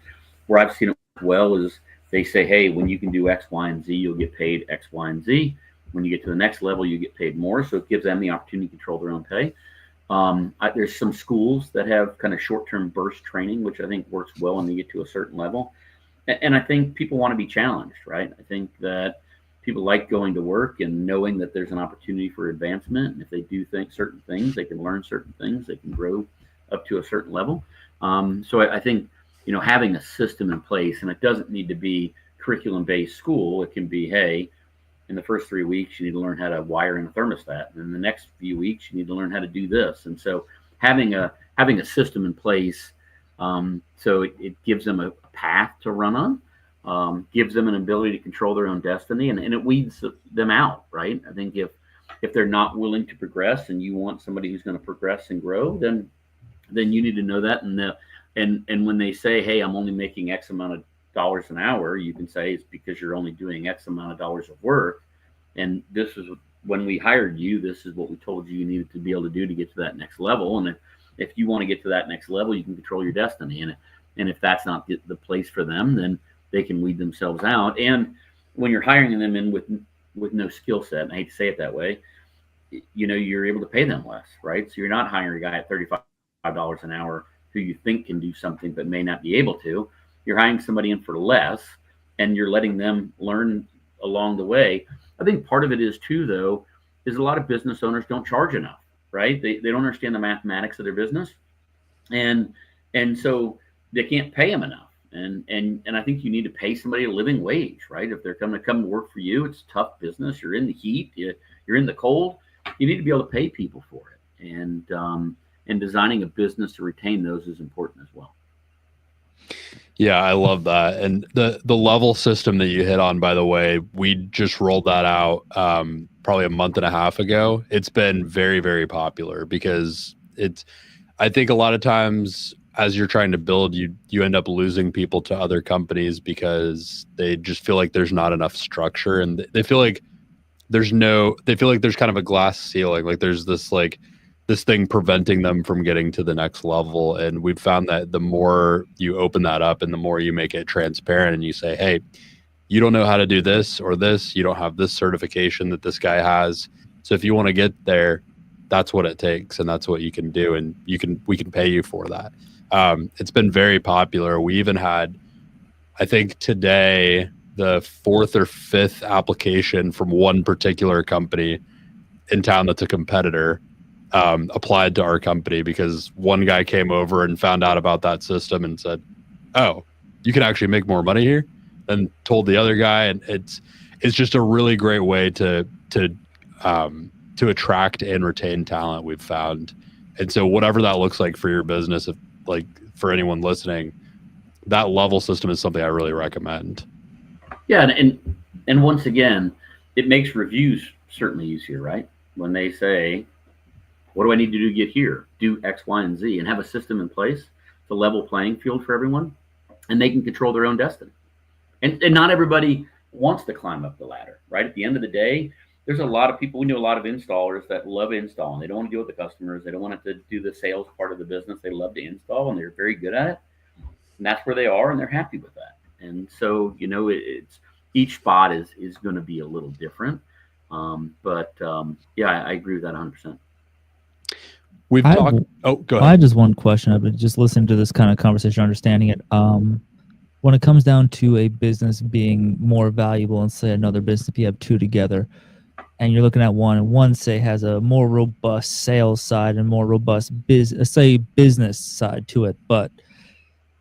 Where I've seen it well is they say, hey, when you can do X, Y, and Z, you'll get paid X, Y, and Z. When you get to the next level, you get paid more. So it gives them the opportunity to control their own pay. There's some schools that have kind of short-term burst training, which I think works well when they get to a certain level. And I think people want to be challenged, right? I think that people like going to work and knowing that there's an opportunity for advancement. And if they do certain things, they can learn certain things, they can grow up to a certain level. So I think, having a system in place, and it doesn't need to be curriculum-based school. It can be, hey, in the first 3 weeks, you need to learn how to wire in a thermostat. And in the next few weeks, you need to learn how to do this. And so having a system in place, so it gives them a path to run on, gives them an ability to control their own destiny, and it weeds them out, right? I think if they're not willing to progress and you want somebody who's going to progress and grow, then you need to know that. And when they say, hey, I'm only making X amount of dollars an hour, you can say it's because you're only doing X amount of dollars of work. And this is when we hired you, this is what we told you needed to be able to do to get to that next level. And if you want to get to that next level, you can control your destiny. And if that's not the place for them, then they can weed themselves out. And when you're hiring them in with no skill set, and I hate to say it that way, you're able to pay them less, right? So you're not hiring a guy at $35 an hour who you think can do something but may not be able to. You're hiring somebody in for less, and you're letting them learn along the way. I think part of it is too, though, is a lot of business owners don't charge enough, right? They don't understand the mathematics of their business, and so they can't pay them enough. And I think you need to pay somebody a living wage, right? If they're going to come to work for you, it's tough business. You're in the heat, you're in the cold. You need to be able to pay people for it, and designing a business to retain those is important as well. Yeah, I love that. And the level system that you hit on, by the way, we just rolled that out probably a month and a half ago. It's been very, very popular because I think a lot of times as you're trying to build, you end up losing people to other companies because they just feel like there's not enough structure, and they feel like there's kind of a glass ceiling. Like there's this thing preventing them from getting to the next level. And we've found that the more you open that up and the more you make it transparent and you say, hey, you don't know how to do this or this, you don't have this certification that this guy has. So if you want to get there, that's what it takes, and that's what you can do, and we can pay you for that. It's been very popular. We even had, I think today, the 4th or 5th application from one particular company in town that's a competitor applied to our company because one guy came over and found out about that system and said, oh, you can actually make more money here, and told the other guy. And it's just a really great way to attract and retain talent, we've found. And so whatever that looks like for your business, if, like for anyone listening, that level system is something I really recommend. Yeah, and once again, it makes reviews certainly easier, right? When they say, what do I need to do to get here? Do X, Y, and Z, and have a system in place, the level playing field for everyone, and they can control their own destiny. And not everybody wants to climb up the ladder, right? At the end of the day, there's a lot of people, we know a lot of installers that love installing. They don't want to deal with the customers. They don't want to do the sales part of the business. They love to install, and they're very good at it. And that's where they are, and they're happy with that. And so, it's each spot is going to be a little different. Yeah, I agree with that 100%. We've talked. Oh, go ahead. I had just one question. I've been just listening to this kind of conversation, understanding it. When it comes down to a business being more valuable and say another business, if you have two together, and you're looking at one, and one say has a more robust sales side and more robust business side to it, but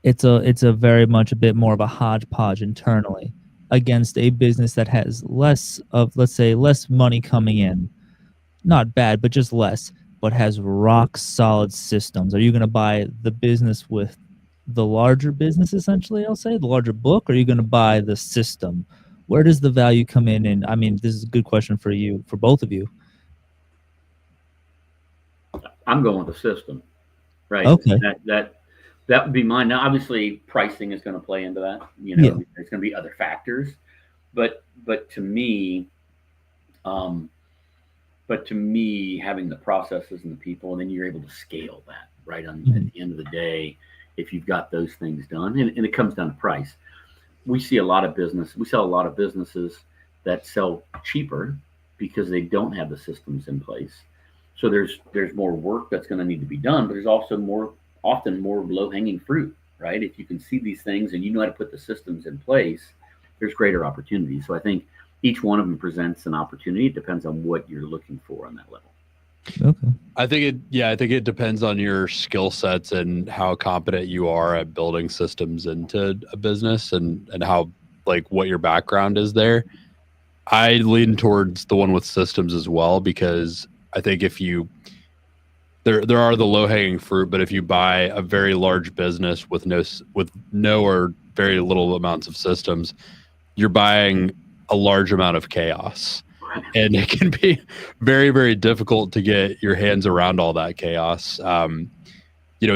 it's a very much a bit more of a hodgepodge internally against a business that has less of, let's say, less money coming in, not bad, but just less, but has rock solid systems. Are you going to buy the business with the larger business, essentially, I'll say, the larger book, or are you going to buy the system? Where does the value come in? And I mean, this is a good question for you, for both of you. I'm going with the system, right? Okay. That would be mine. Now, obviously, pricing is going to play into that. There's going to be other factors, but to me, having the processes and the people, and then you're able to scale that, right? At the end of the day, if you've got those things done, and it comes down to price. We sell a lot of businesses that sell cheaper because they don't have the systems in place. So there's more work that's going to need to be done, but there's also often more low-hanging fruit, right? If you can see these things and you know how to put the systems in place, there's greater opportunities. So I think each one of them presents an opportunity. It depends on what you're looking for on that level. Okay. I think it depends on your skill sets and how competent you are at building systems into a business and how, like, what your background is there. I lean towards the one with systems as well, because I think if you there are the low-hanging fruit, but if you buy a very large business with no or very little amounts of systems, you're buying a large amount of chaos. And it can be very, very difficult to get your hands around all that chaos.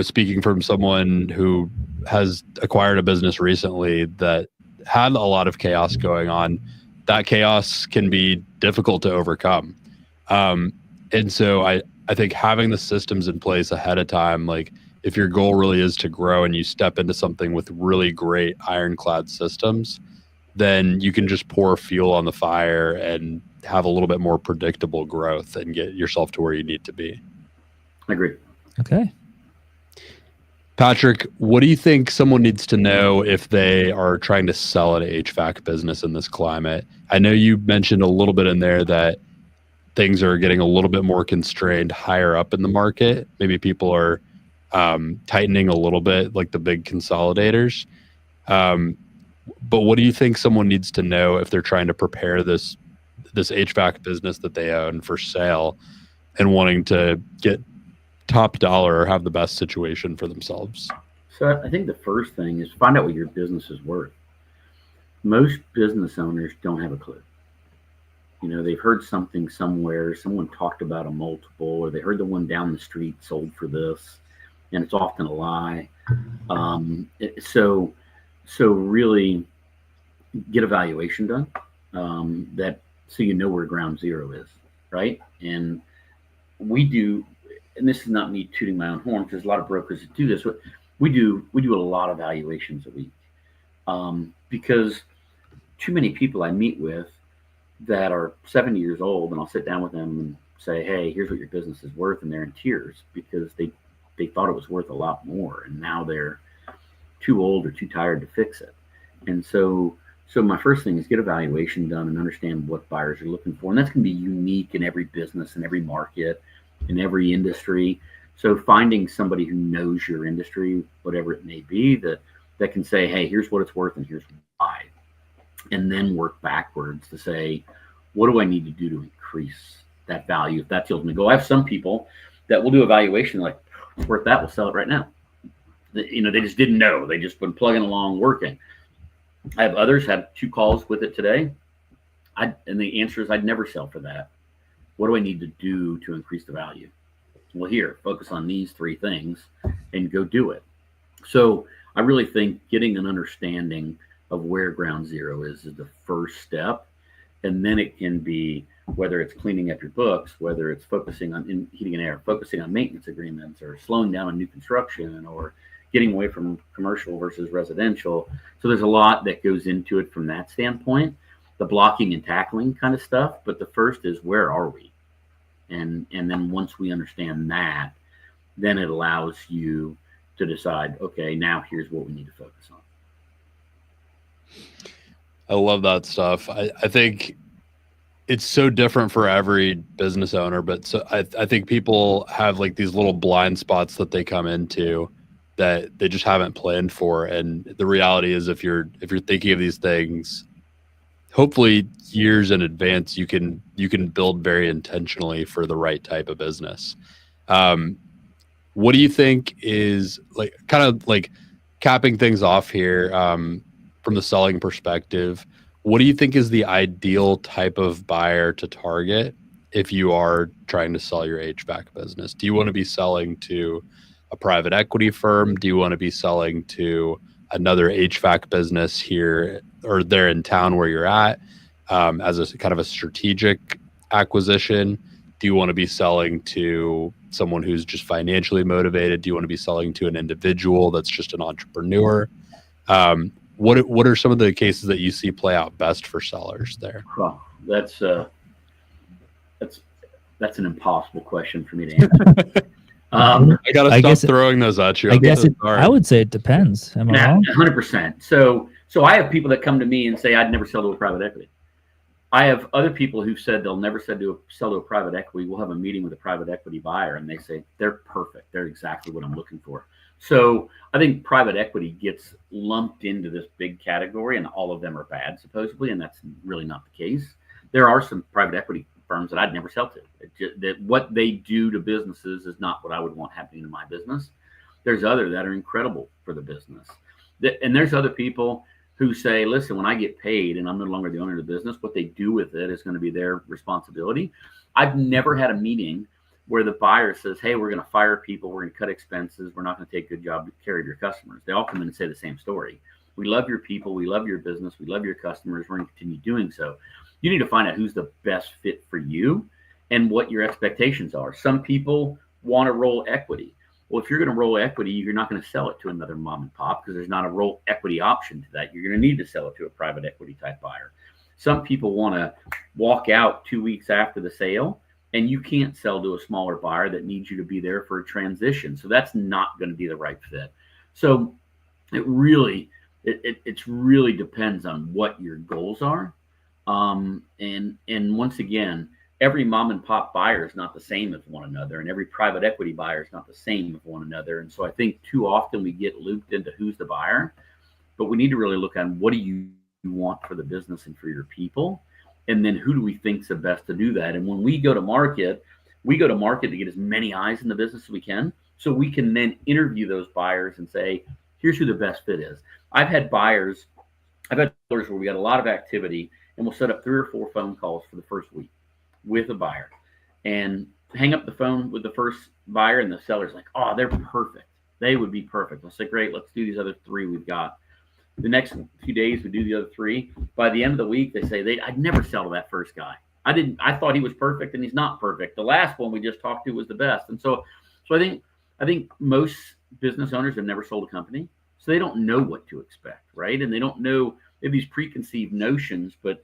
Speaking from someone who has acquired a business recently that had a lot of chaos going on, that chaos can be difficult to overcome. And so I think having the systems in place ahead of time, like if your goal really is to grow and you step into something with really great ironclad systems, then you can just pour fuel on the fire and have a little bit more predictable growth and get yourself to where you need to be. I agree. Okay. Patrick, what do you think someone needs to know if they are trying to sell an HVAC business in this climate? I know you mentioned a little bit in there that things are getting a little bit more constrained higher up in the market. Maybe people are tightening a little bit, like the big consolidators. But what do you think someone needs to know if they're trying to prepare this HVAC business that they own for sale and wanting to get top dollar or have the best situation for themselves? So I think the first thing is find out what your business is worth. Most business owners don't have a clue. They've heard something somewhere, someone talked about a multiple, or they heard the one down the street sold for this, and it's often a lie. So really get a valuation done, that so you know where ground zero is, right? And we do, and this is not me tooting my own horn because there's a lot of brokers that do this, but we do a lot of valuations a week, because too many people I meet with that are 70 years old, and I'll sit down with them and say, hey, here's what your business is worth, and they're in tears because they thought it was worth a lot more, and now they're too old or too tired to fix it. And so my first thing is get a valuation done and understand what buyers are looking for, and that's going to be unique in every business, in every market, in every industry. So finding somebody who knows your industry, whatever it may be, that can say, hey, here's what it's worth and here's why, and then work backwards to say, what do I need to do to increase that value if that's the ultimate goal? I have some people that will do a valuation like, it's worth that, we'll sell it right now. They just didn't know. They just been plugging along, working. I have others, had 2 calls with it today. And the answer is I'd never sell for that. What do I need to do to increase the value? Well, here, focus on these 3 things and go do it. So I really think getting an understanding of where ground zero is the first step. And then it can be, whether it's cleaning up your books, whether it's focusing on heating and air, focusing on maintenance agreements, or slowing down on new construction, or getting away from commercial versus residential. So there's a lot that goes into it from that standpoint, the blocking and tackling kind of stuff. But the first is, where are we? And then once we understand that, then it allows you to decide, okay, now here's what we need to focus on. I love that stuff. I think it's so different for every business owner, but so I think people have like these little blind spots that they come into that they just haven't planned for. And the reality is, if you're thinking of these things, hopefully years in advance, you can build very intentionally for the right type of business. What do you think is, like, kind of like capping things off here, from the selling perspective, what do you think is the ideal type of buyer to target if you are trying to sell your HVAC business? Do you want to be selling to a private equity firm? Do you want to be selling to another HVAC business here or there in town where you're at, as a kind of a strategic acquisition? Do you want to be selling to someone who's just financially motivated? Do you want to be selling to an individual that's just an entrepreneur? What are some of the cases that you see play out best for sellers there? Well, that's an impossible question for me to answer. I gotta stop throwing those at you. I would say it depends. Am I wrong? 100%. So I have people that come to me and say, I'd never sell to a private equity. I have other people who said they'll never sell to a private equity. We'll have a meeting with a private equity buyer, and they say they're perfect. They're exactly what I'm looking for. So I think private equity gets lumped into this big category, and all of them are bad, supposedly, and that's really not the case. There are some private equity firms that I'd never sell to. That what they do to businesses is not what I would want happening in my business. There's others that are incredible for the business. And there's other people who say, listen, when I get paid and I'm no longer the owner of the business, what they do with it is going to be their responsibility. I've never had a meeting where the buyer says, hey, we're going to fire people, we're going to cut expenses, we're not going to take good job care of your customers. They all come in and say the same story. We love your people, we love your business, we love your customers, we're going to continue doing so. You need to find out who's the best fit for you and what your expectations are. Some people want to roll equity. Well, if you're going to roll equity, you're not going to sell it to another mom and pop because there's not a roll equity option to that. You're going to need to sell it to a private equity type buyer. Some people want to walk out 2 weeks after the sale, and you can't sell to a smaller buyer that needs you to be there for a transition. So that's not going to be the right fit. So it really depends on what your goals are. And once again, every mom and pop buyer is not the same as one another, and every private equity buyer is not the same as one another. And so I think too often we get looped into who's the buyer, but we need to really look at what do you want for the business and for your people, and then who do we think is the best to do that. And when we go to market to get as many eyes in the business as we can, so we can then interview those buyers and say, here's who the best fit is. I've had sellers where we got a lot of activity, and we'll set up 3 or 4 phone calls for the first week with a buyer and hang up the phone with the first buyer, and the seller's like, oh, they're perfect. They would be perfect. I'll say, great, let's do these other 3 we've got. The next few days, we do the other 3. By the end of the week, they say, I'd never sell to that first guy. I thought he was perfect, and he's not perfect. The last one we just talked to was the best. And so I think most business owners have never sold a company, so they don't know what to expect, right? And they don't know, they have these preconceived notions, but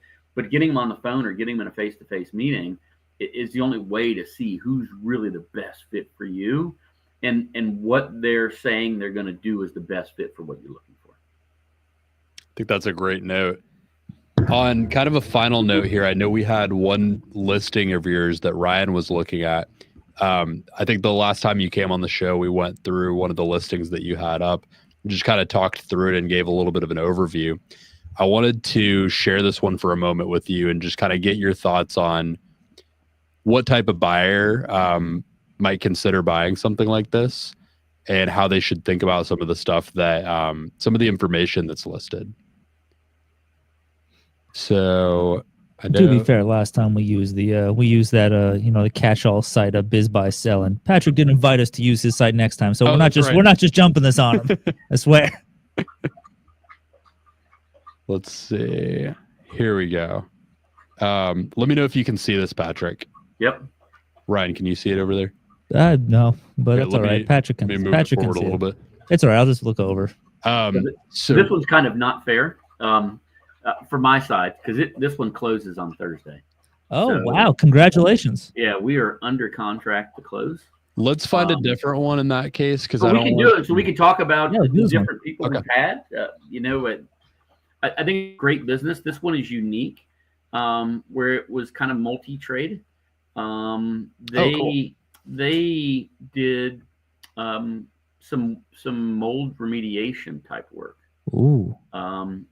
getting them on the phone or getting them in a face-to-face meeting is the only way to see who's really the best fit for you, and what they're saying they're going to do is the best fit for what you're looking for. I think that's a great note. On kind of a final note here, I know we had one listing of yours that Ryan was looking at. I think the last time you came on the show, we went through one of the listings that you had up, and just kind of talked through it and gave a little bit of an overview. I wanted to share this one for a moment with you and just kind of get your thoughts on what type of buyer might consider buying something like this, and how they should think about some of the stuff that some of the information that's listed. So, to be fair, last time we used that the catch-all site of Biz Buy Sell, and Patrick didn't invite us to use his site next time, so we're not just jumping this on him. I swear. Let's see. Here we go. Let me know if you can see this, Patrick. Yep. Ryan, can you see it over there? No, but that's all right. Patrick can. Patrick can see a little bit. It's all right. I'll just look over. So this one's kind of not fair for my side, because this one closes on Thursday. Oh, so, wow! Congratulations. Yeah, we are under contract to close. Let's find a different one in that case, because we can do it. So we can talk about the different one. people we've had. I think great business. This one is unique, where it was kind of multi-trade. They did some mold remediation type work. Ooh.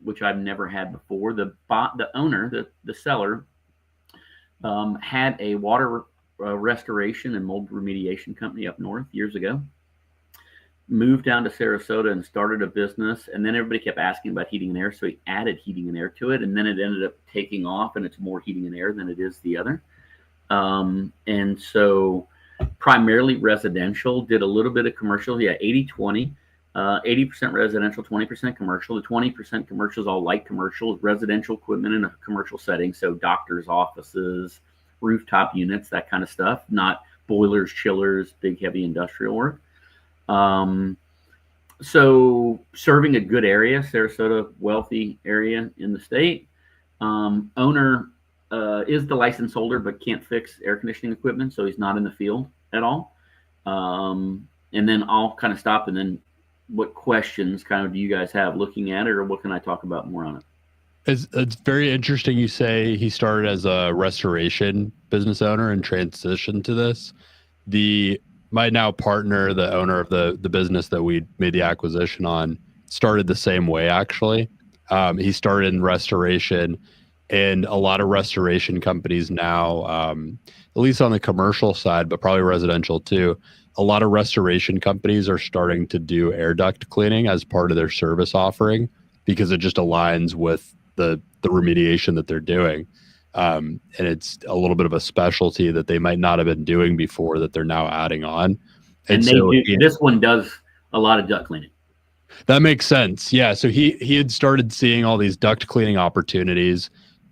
Which I've never had before. The owner, the seller, had a water restoration and mold remediation company up north years ago. Moved down to Sarasota and started a business, and then everybody kept asking about heating and air, so he added heating and air to it, and then it ended up taking off, and it's more heating and air than it is the other. And so primarily residential, did a little bit of commercial. Yeah, 80-20. 80% residential, 20% commercial. The 20% commercial is all light commercial, residential equipment in a commercial setting. So doctors' offices, rooftop units, that kind of stuff, not boilers, chillers, big, heavy industrial work. So serving a good area, Sarasota, wealthy area in the state. Owner is the license holder, but can't fix air conditioning equipment. So he's not in the field at all. And then I'll kind of stop, and then what questions kind of do you guys have looking at it, or what can I talk about more on it? It's very interesting. You say he started as a restoration business owner and transitioned to this. My now partner, the owner of the business that we made the acquisition on, started the same way, actually. He started in restoration, and a lot of restoration companies now, at least on the commercial side, but probably residential too, a lot of restoration companies are starting to do air duct cleaning as part of their service offering, because it just aligns with the remediation that they're doing. And it's a little bit of a specialty that they might not have been doing before that they're now adding on. And so this one does a lot of duct cleaning. That makes sense. Yeah. So he had started seeing all these duct cleaning opportunities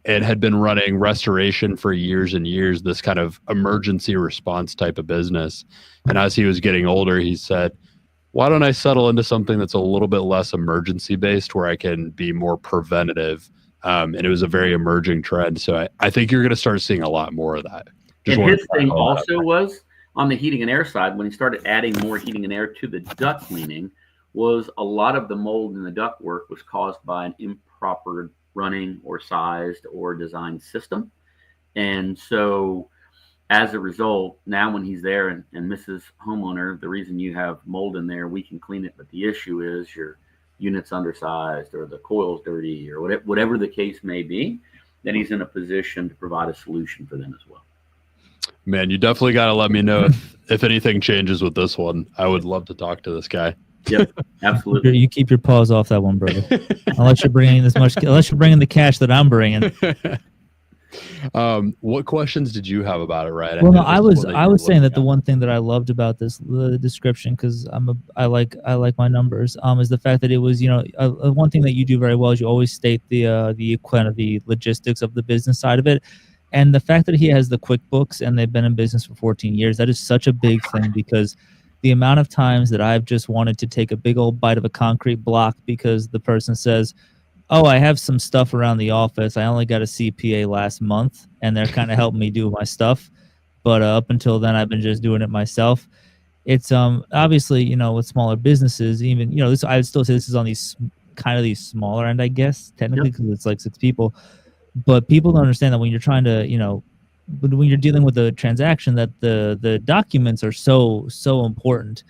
and had been running restoration for years and years, this kind of emergency response type of business. And as he was getting older, he said, why don't I settle into something that's a little bit less emergency based, where I can be more preventative? And it was a very emerging trend. So I think you're going to start seeing a lot more of that. And his thing also was on the heating and air side, when he started adding more heating and air to the duct cleaning, was a lot of the mold in the duct work was caused by an improper running or sized or designed system. And so as a result, now when he's there and Mrs. Homeowner, the reason you have mold in there, we can clean it. But the issue is your unit's undersized, or the coil's dirty, or whatever the case may be, then he's in a position to provide a solution for them as well. Man, you definitely got to let me know if anything changes with this one. I would love to talk to this guy. Yep, absolutely. You keep your paws off that one, brother. Unless you're bringing the cash that I'm bringing. What questions did you have about it, right? Well, no, know this is one that I you were was saying that looking the at. one thing that I loved about this the description, because I like my numbers, is the fact that it was, one thing that you do very well is you always state the kind of the logistics of the business side of it, and the fact that he has the QuickBooks and they've been in business for 14 years, that is such a big thing, because the amount of times that I've just wanted to take a big old bite of a concrete block because the person says, oh, I have some stuff around the office. I only got a CPA last month, and they're kind of helping me do my stuff. But up until then, I've been just doing it myself. It's obviously, with smaller businesses, even, this, I would still say this is on these kind of these smaller end, I guess, technically, because it's like 6 people. But people don't understand that when you're trying to, when you're dealing with a transaction, that the documents are so important.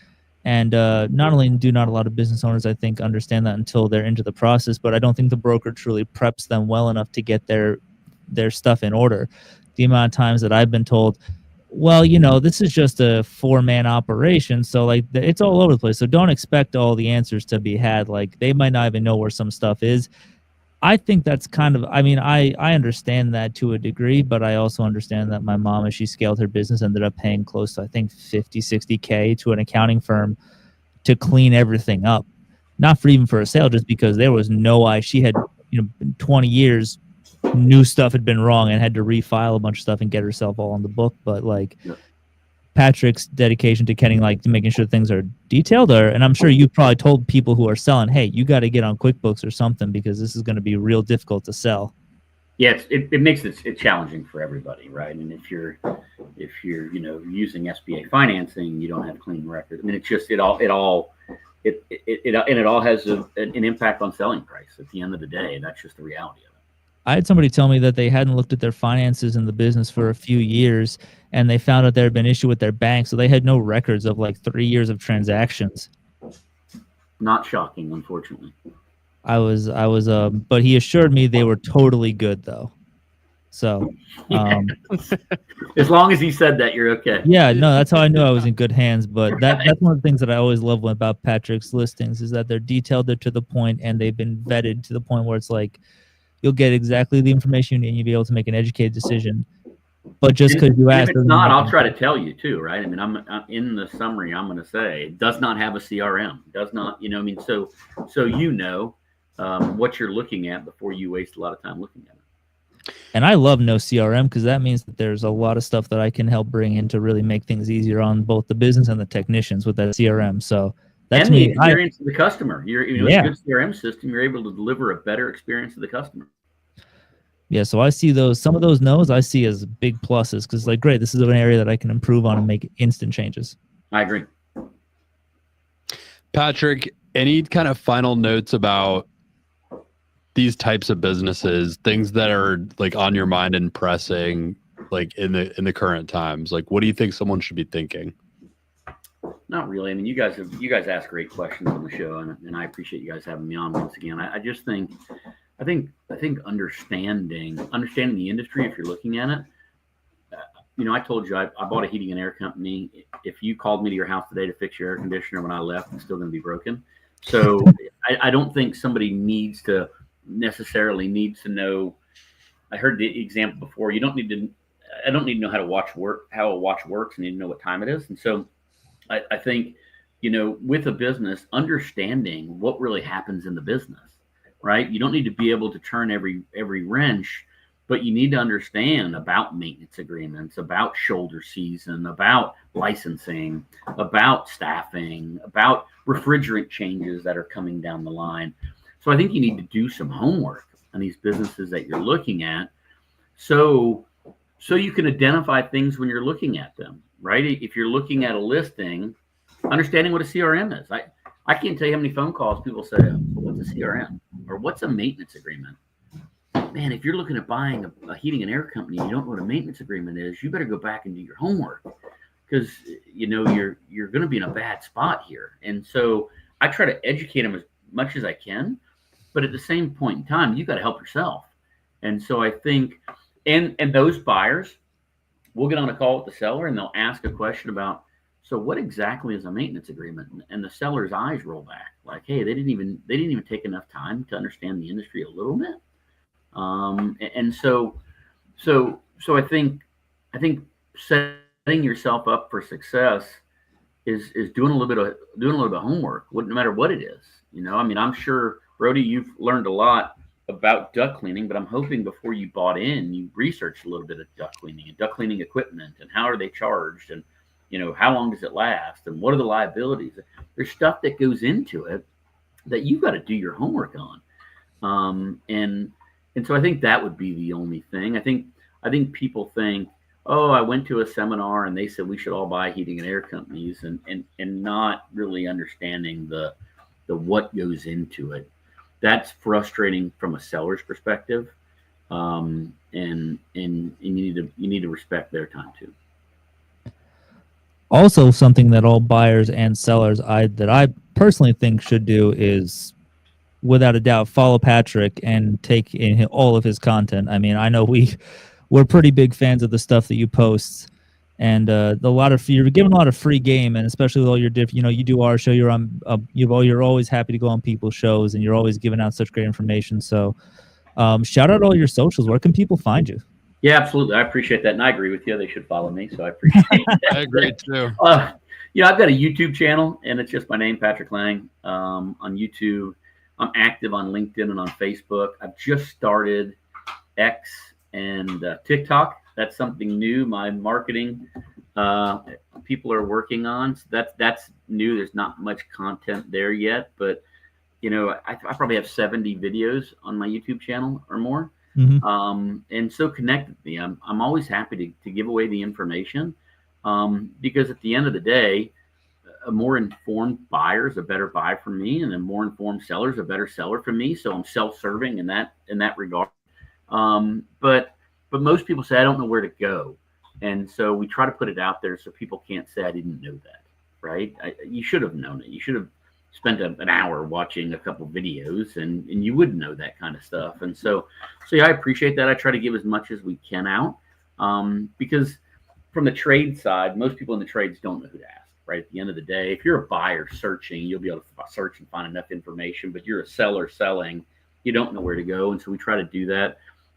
And not only do not a lot of business owners, I think, understand that until they're into the process, but I don't think the broker truly preps them well enough to get their stuff in order. The amount of times that I've been told, well, this is just a 4-man operation, so like it's all over the place. So don't expect all the answers to be had. Like they might not even know where some stuff is. I think that's kind of, I mean, I understand that to a degree, but I also understand that my mom, as she scaled her business, ended up paying close to, I think, 50, 60K to an accounting firm to clean everything up. Not for even for a sale, just because there was she had, 20 years, new stuff had been wrong and had to refile a bunch of stuff and get herself all on the book. But like, Patrick's dedication to getting to making sure things are detailed, and I'm sure you probably told people who are selling, hey, you got to get on QuickBooks or something, because this is going to be real difficult to sell. Yeah, it makes it challenging for everybody, right? And if you're using SBA financing, you don't have clean records. I mean, it's just it all has an impact on selling price at the end of the day. That's just the reality of it. I had somebody tell me that they hadn't looked at their finances in the business for a few years, and they found out there had been an issue with their bank, so they had no records of 3 years of transactions. Not shocking, unfortunately. But he assured me they were totally good, though. So, as long as he said that, you're okay. Yeah, no, that's how I knew I was in good hands. But that's one of the things that I always love about Patrick's listings, is that they're detailed, they're to the point, and they've been vetted to the point where it's like, you'll get exactly the information you need and you'll be able to make an educated decision. But just because you asked, if it's not, I'll try to tell you too, right? I mean, I'm in the summary. I'm going to say it does not have a CRM. Does not, so what you're looking at before you waste a lot of time looking at it. And I love no CRM, because that means that there's a lot of stuff that I can help bring in to really make things easier on both the business and the technicians with that CRM. So that's the experience of the customer. With a good CRM system, you're able to deliver a better experience to the customer. Yeah, so I see some of those no's I see as big pluses, because great, this is an area that I can improve on and make instant changes. I agree. Patrick, any kind of final notes about these types of businesses, things that are on your mind and pressing, in the current times? What do you think someone should be thinking? Not really. I mean, you guys ask great questions on the show, and I appreciate you guys having me on once again. I just think, I think understanding the industry, if you're looking at it. I told you I bought a heating and air company. If you called me to your house today to fix your air conditioner when I left, it's still going to be broken. So I don't think somebody necessarily needs to know. I heard the example before. I don't need to know how a watch works. I need to know what time it is. And so I think, with a business, understanding what really happens in the business, right? You don't need to be able to turn every wrench, but you need to understand about maintenance agreements, about shoulder season, about licensing, about staffing, about refrigerant changes that are coming down the line. So I think you need to do some homework on these businesses that you're looking at, so you can identify things when you're looking at them, right? If you're looking at a listing, understanding what a CRM is. I can't tell you how many phone calls people say, what's a CRM? Or what's a maintenance agreement? Man, if you're looking at buying a heating and air company, you don't know what a maintenance agreement is, you better go back and do your homework, because you're going to be in a bad spot here. And so I try to educate them as much as I can, but at the same point in time, you got to help yourself. And so I think, and those buyers will get on a call with the seller and they'll ask a question about, so what exactly is a maintenance agreement? And the seller's eyes roll back like, hey, they didn't even take enough time to understand the industry a little bit. And so So I think setting yourself up for success is doing a little bit of homework, no matter what it is. I mean, I'm sure, Brody, you've learned a lot about duct cleaning, but I'm hoping before you bought in, you researched a little bit of duct cleaning and duct cleaning equipment and how are they charged, and how long does it last and what are the liabilities. There's stuff that goes into it that you've got to do your homework on. And so I think that would be the only thing. I think people think, oh, I went to a seminar and they said we should all buy heating and air companies, and not really understanding the what goes into it. That's frustrating from a seller's perspective, and you need to respect their time too. Also, something that all buyers and sellers that I personally think should do is, without a doubt, follow Patrick and take in all of his content. I mean, I know we're pretty big fans of the stuff that you post, and you're giving a lot of free game, and especially with all your you do our show, you're on, you're always happy to go on people's shows, and you're always giving out such great information. So, shout out all your socials. Where can people find you? Yeah, absolutely. I appreciate that, and I agree with you. They should follow me, so I appreciate that. I agree too. I've got a YouTube channel, and it's just my name, Patrick Lang, on YouTube. I'm active on LinkedIn and on Facebook. I've just started X and TikTok. That's something new. My marketing people are working on. So that's new. There's not much content there yet, but I probably have 70 videos on my YouTube channel or more. Mm-hmm. And so connect with me. I'm always happy to give away the information, because at the end of the day, a more informed buyer is a better buyer for me, and a more informed seller is a better seller for me. So I'm self-serving in that regard. But most people say I don't know where to go, and so we try to put it out there so people can't say I didn't know that. Right? You should have known it. You should have spent an hour watching a couple videos, and you would know that kind of stuff. And so yeah, I appreciate that. I try to give as much as we can out, because from the trade side, most people in the trades don't know who to ask. Right? At the end of the day, if you're a buyer searching, you'll be able to search and find enough information, but you're a seller selling, you don't know where to go. And so we try to do that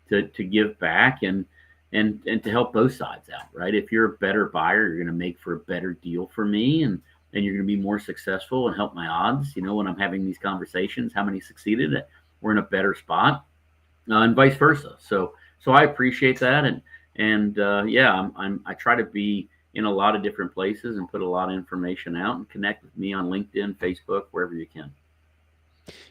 to give back and to help both sides out. Right? If you're a better buyer, you're going to make for a better deal for me, and you're going to be more successful and help my odds. When I'm having these conversations, how many succeeded, we're in a better spot, and vice versa. So I appreciate that. And yeah, I try to be in a lot of different places and put a lot of information out, and connect with me on LinkedIn, Facebook, wherever you can.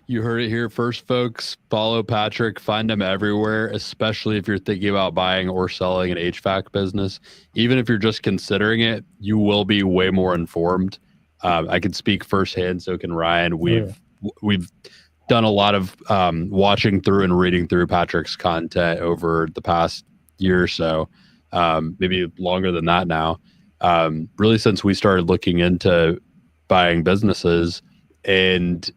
You heard it here first, folks. Follow Patrick. Find him everywhere, especially if you're thinking about buying or selling an HVAC business. Even if you're just considering it, you will be way more informed. I can speak firsthand, so can Ryan. We've done a lot of watching through and reading through Patrick's content over the past year or so, maybe longer than that now. Really since we started looking into buying businesses, and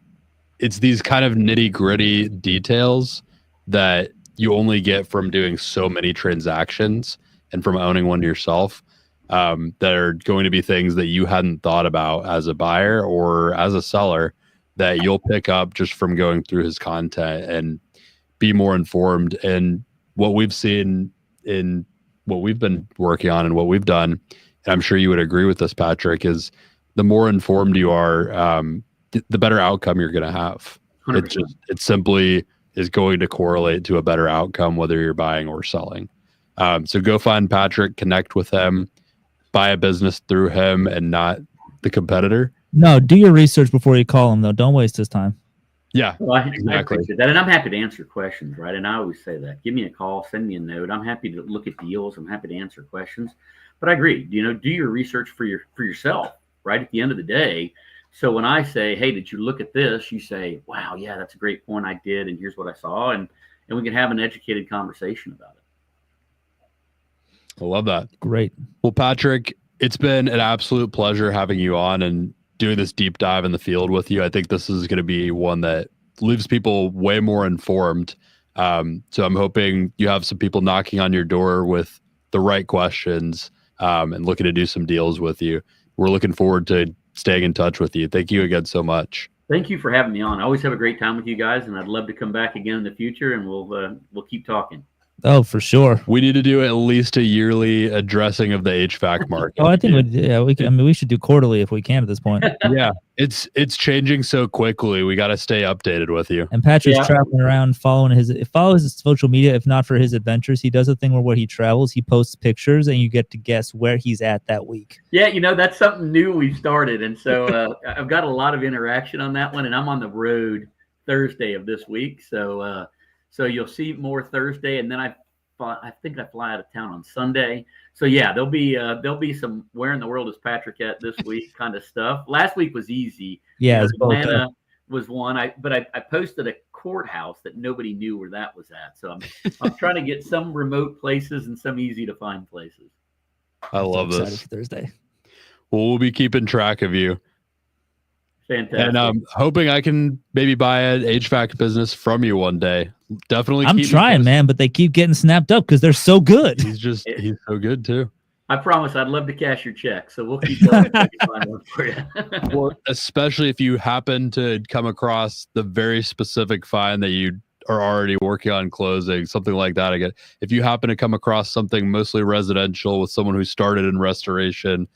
it's these kind of nitty gritty details that you only get from doing so many transactions and from owning one yourself, that are going to be things that you hadn't thought about as a buyer or as a seller, that you'll pick up just from going through his content and be more informed. And what we've seen in what we've been working on and what we've done, and I'm sure you would agree with this, Patrick, is the more informed you are, the better outcome you're going to have. 100%. It simply is going to correlate to a better outcome, whether you're buying or selling. So go find Patrick, connect with him, buy a business through him and not the competitor. No, do your research before you call him, though. Don't waste his time. Yeah, well, exactly. I appreciate that. And I'm happy to answer questions, right? And I always say that. Give me a call, send me a note. I'm happy to look at deals. I'm happy to answer questions. But I agree, do your research for yourself, right? At the end of the day. So when I say, hey, did you look at this? You say, wow, yeah, that's a great point. I did. And here's what I saw. And we can have an educated conversation about it. I love that. Great. Well, Patrick, it's been an absolute pleasure having you on and doing this deep dive in the field with you. I think this is going to be one that leaves people way more informed. So I'm hoping you have some people knocking on your door with the right questions, and looking to do some deals with you. We're looking forward to staying in touch with you. Thank you again so much. Thank you for having me on. I always have a great time with you guys, and I'd love to come back again in the future, and we'll keep talking. Oh, for sure. We need to do at least a yearly addressing of the HVAC market. Oh, I think we can. I mean, we should do quarterly if we can at this point. Yeah, it's changing so quickly. We got to stay updated with you. And Patrick's traveling around, follows his social media. If not for his adventures, he does a thing where he travels, he posts pictures, and you get to guess where he's at that week. Yeah, that's something new we started, and so I've got a lot of interaction on that one, and I'm on the road Thursday of this week, so you'll see more Thursday, and then I think I fly out of town on Sunday. So yeah, there'll be some where in the world is Patrick at this week kind of stuff. Last week was easy. Yeah, Atlanta was one. I posted a courthouse that nobody knew where that was at. So I'm trying to get some remote places and some easy to find places. I love this. For Thursday. Well, we'll be keeping track of you. Fantastic. And I'm hoping I can maybe buy an HVAC business from you one day. Definitely. I'm trying, man, but they keep getting snapped up because they're so good. He's so good too. I promise I'd love to cash your check. So we'll keep going until we find one for you. Well, especially if you happen to come across the very specific find that you are already working on closing, something like that. Again, if you happen to come across something mostly residential with someone who started in restoration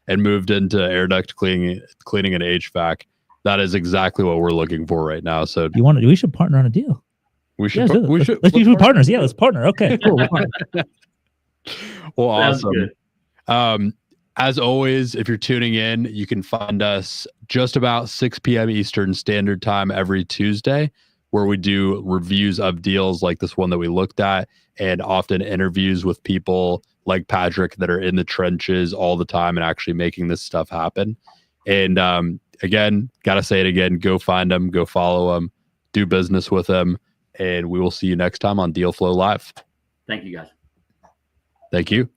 and moved into air duct cleaning and HVAC, that is exactly what we're looking for right now. So we should partner on a deal. We should. Let's be partners. Yeah, let's partner. Okay, cool. Well, awesome. Good. As always, if you're tuning in, you can find us just about 6 p.m. Eastern Standard Time every Tuesday, where we do reviews of deals like this one that we looked at, and often interviews with people like Patrick that are in the trenches all the time and actually making this stuff happen. And again, got to say it again, go find them, go follow them, do business with them, and we will see you next time on Deal Flow Live. Thank you, guys. Thank you.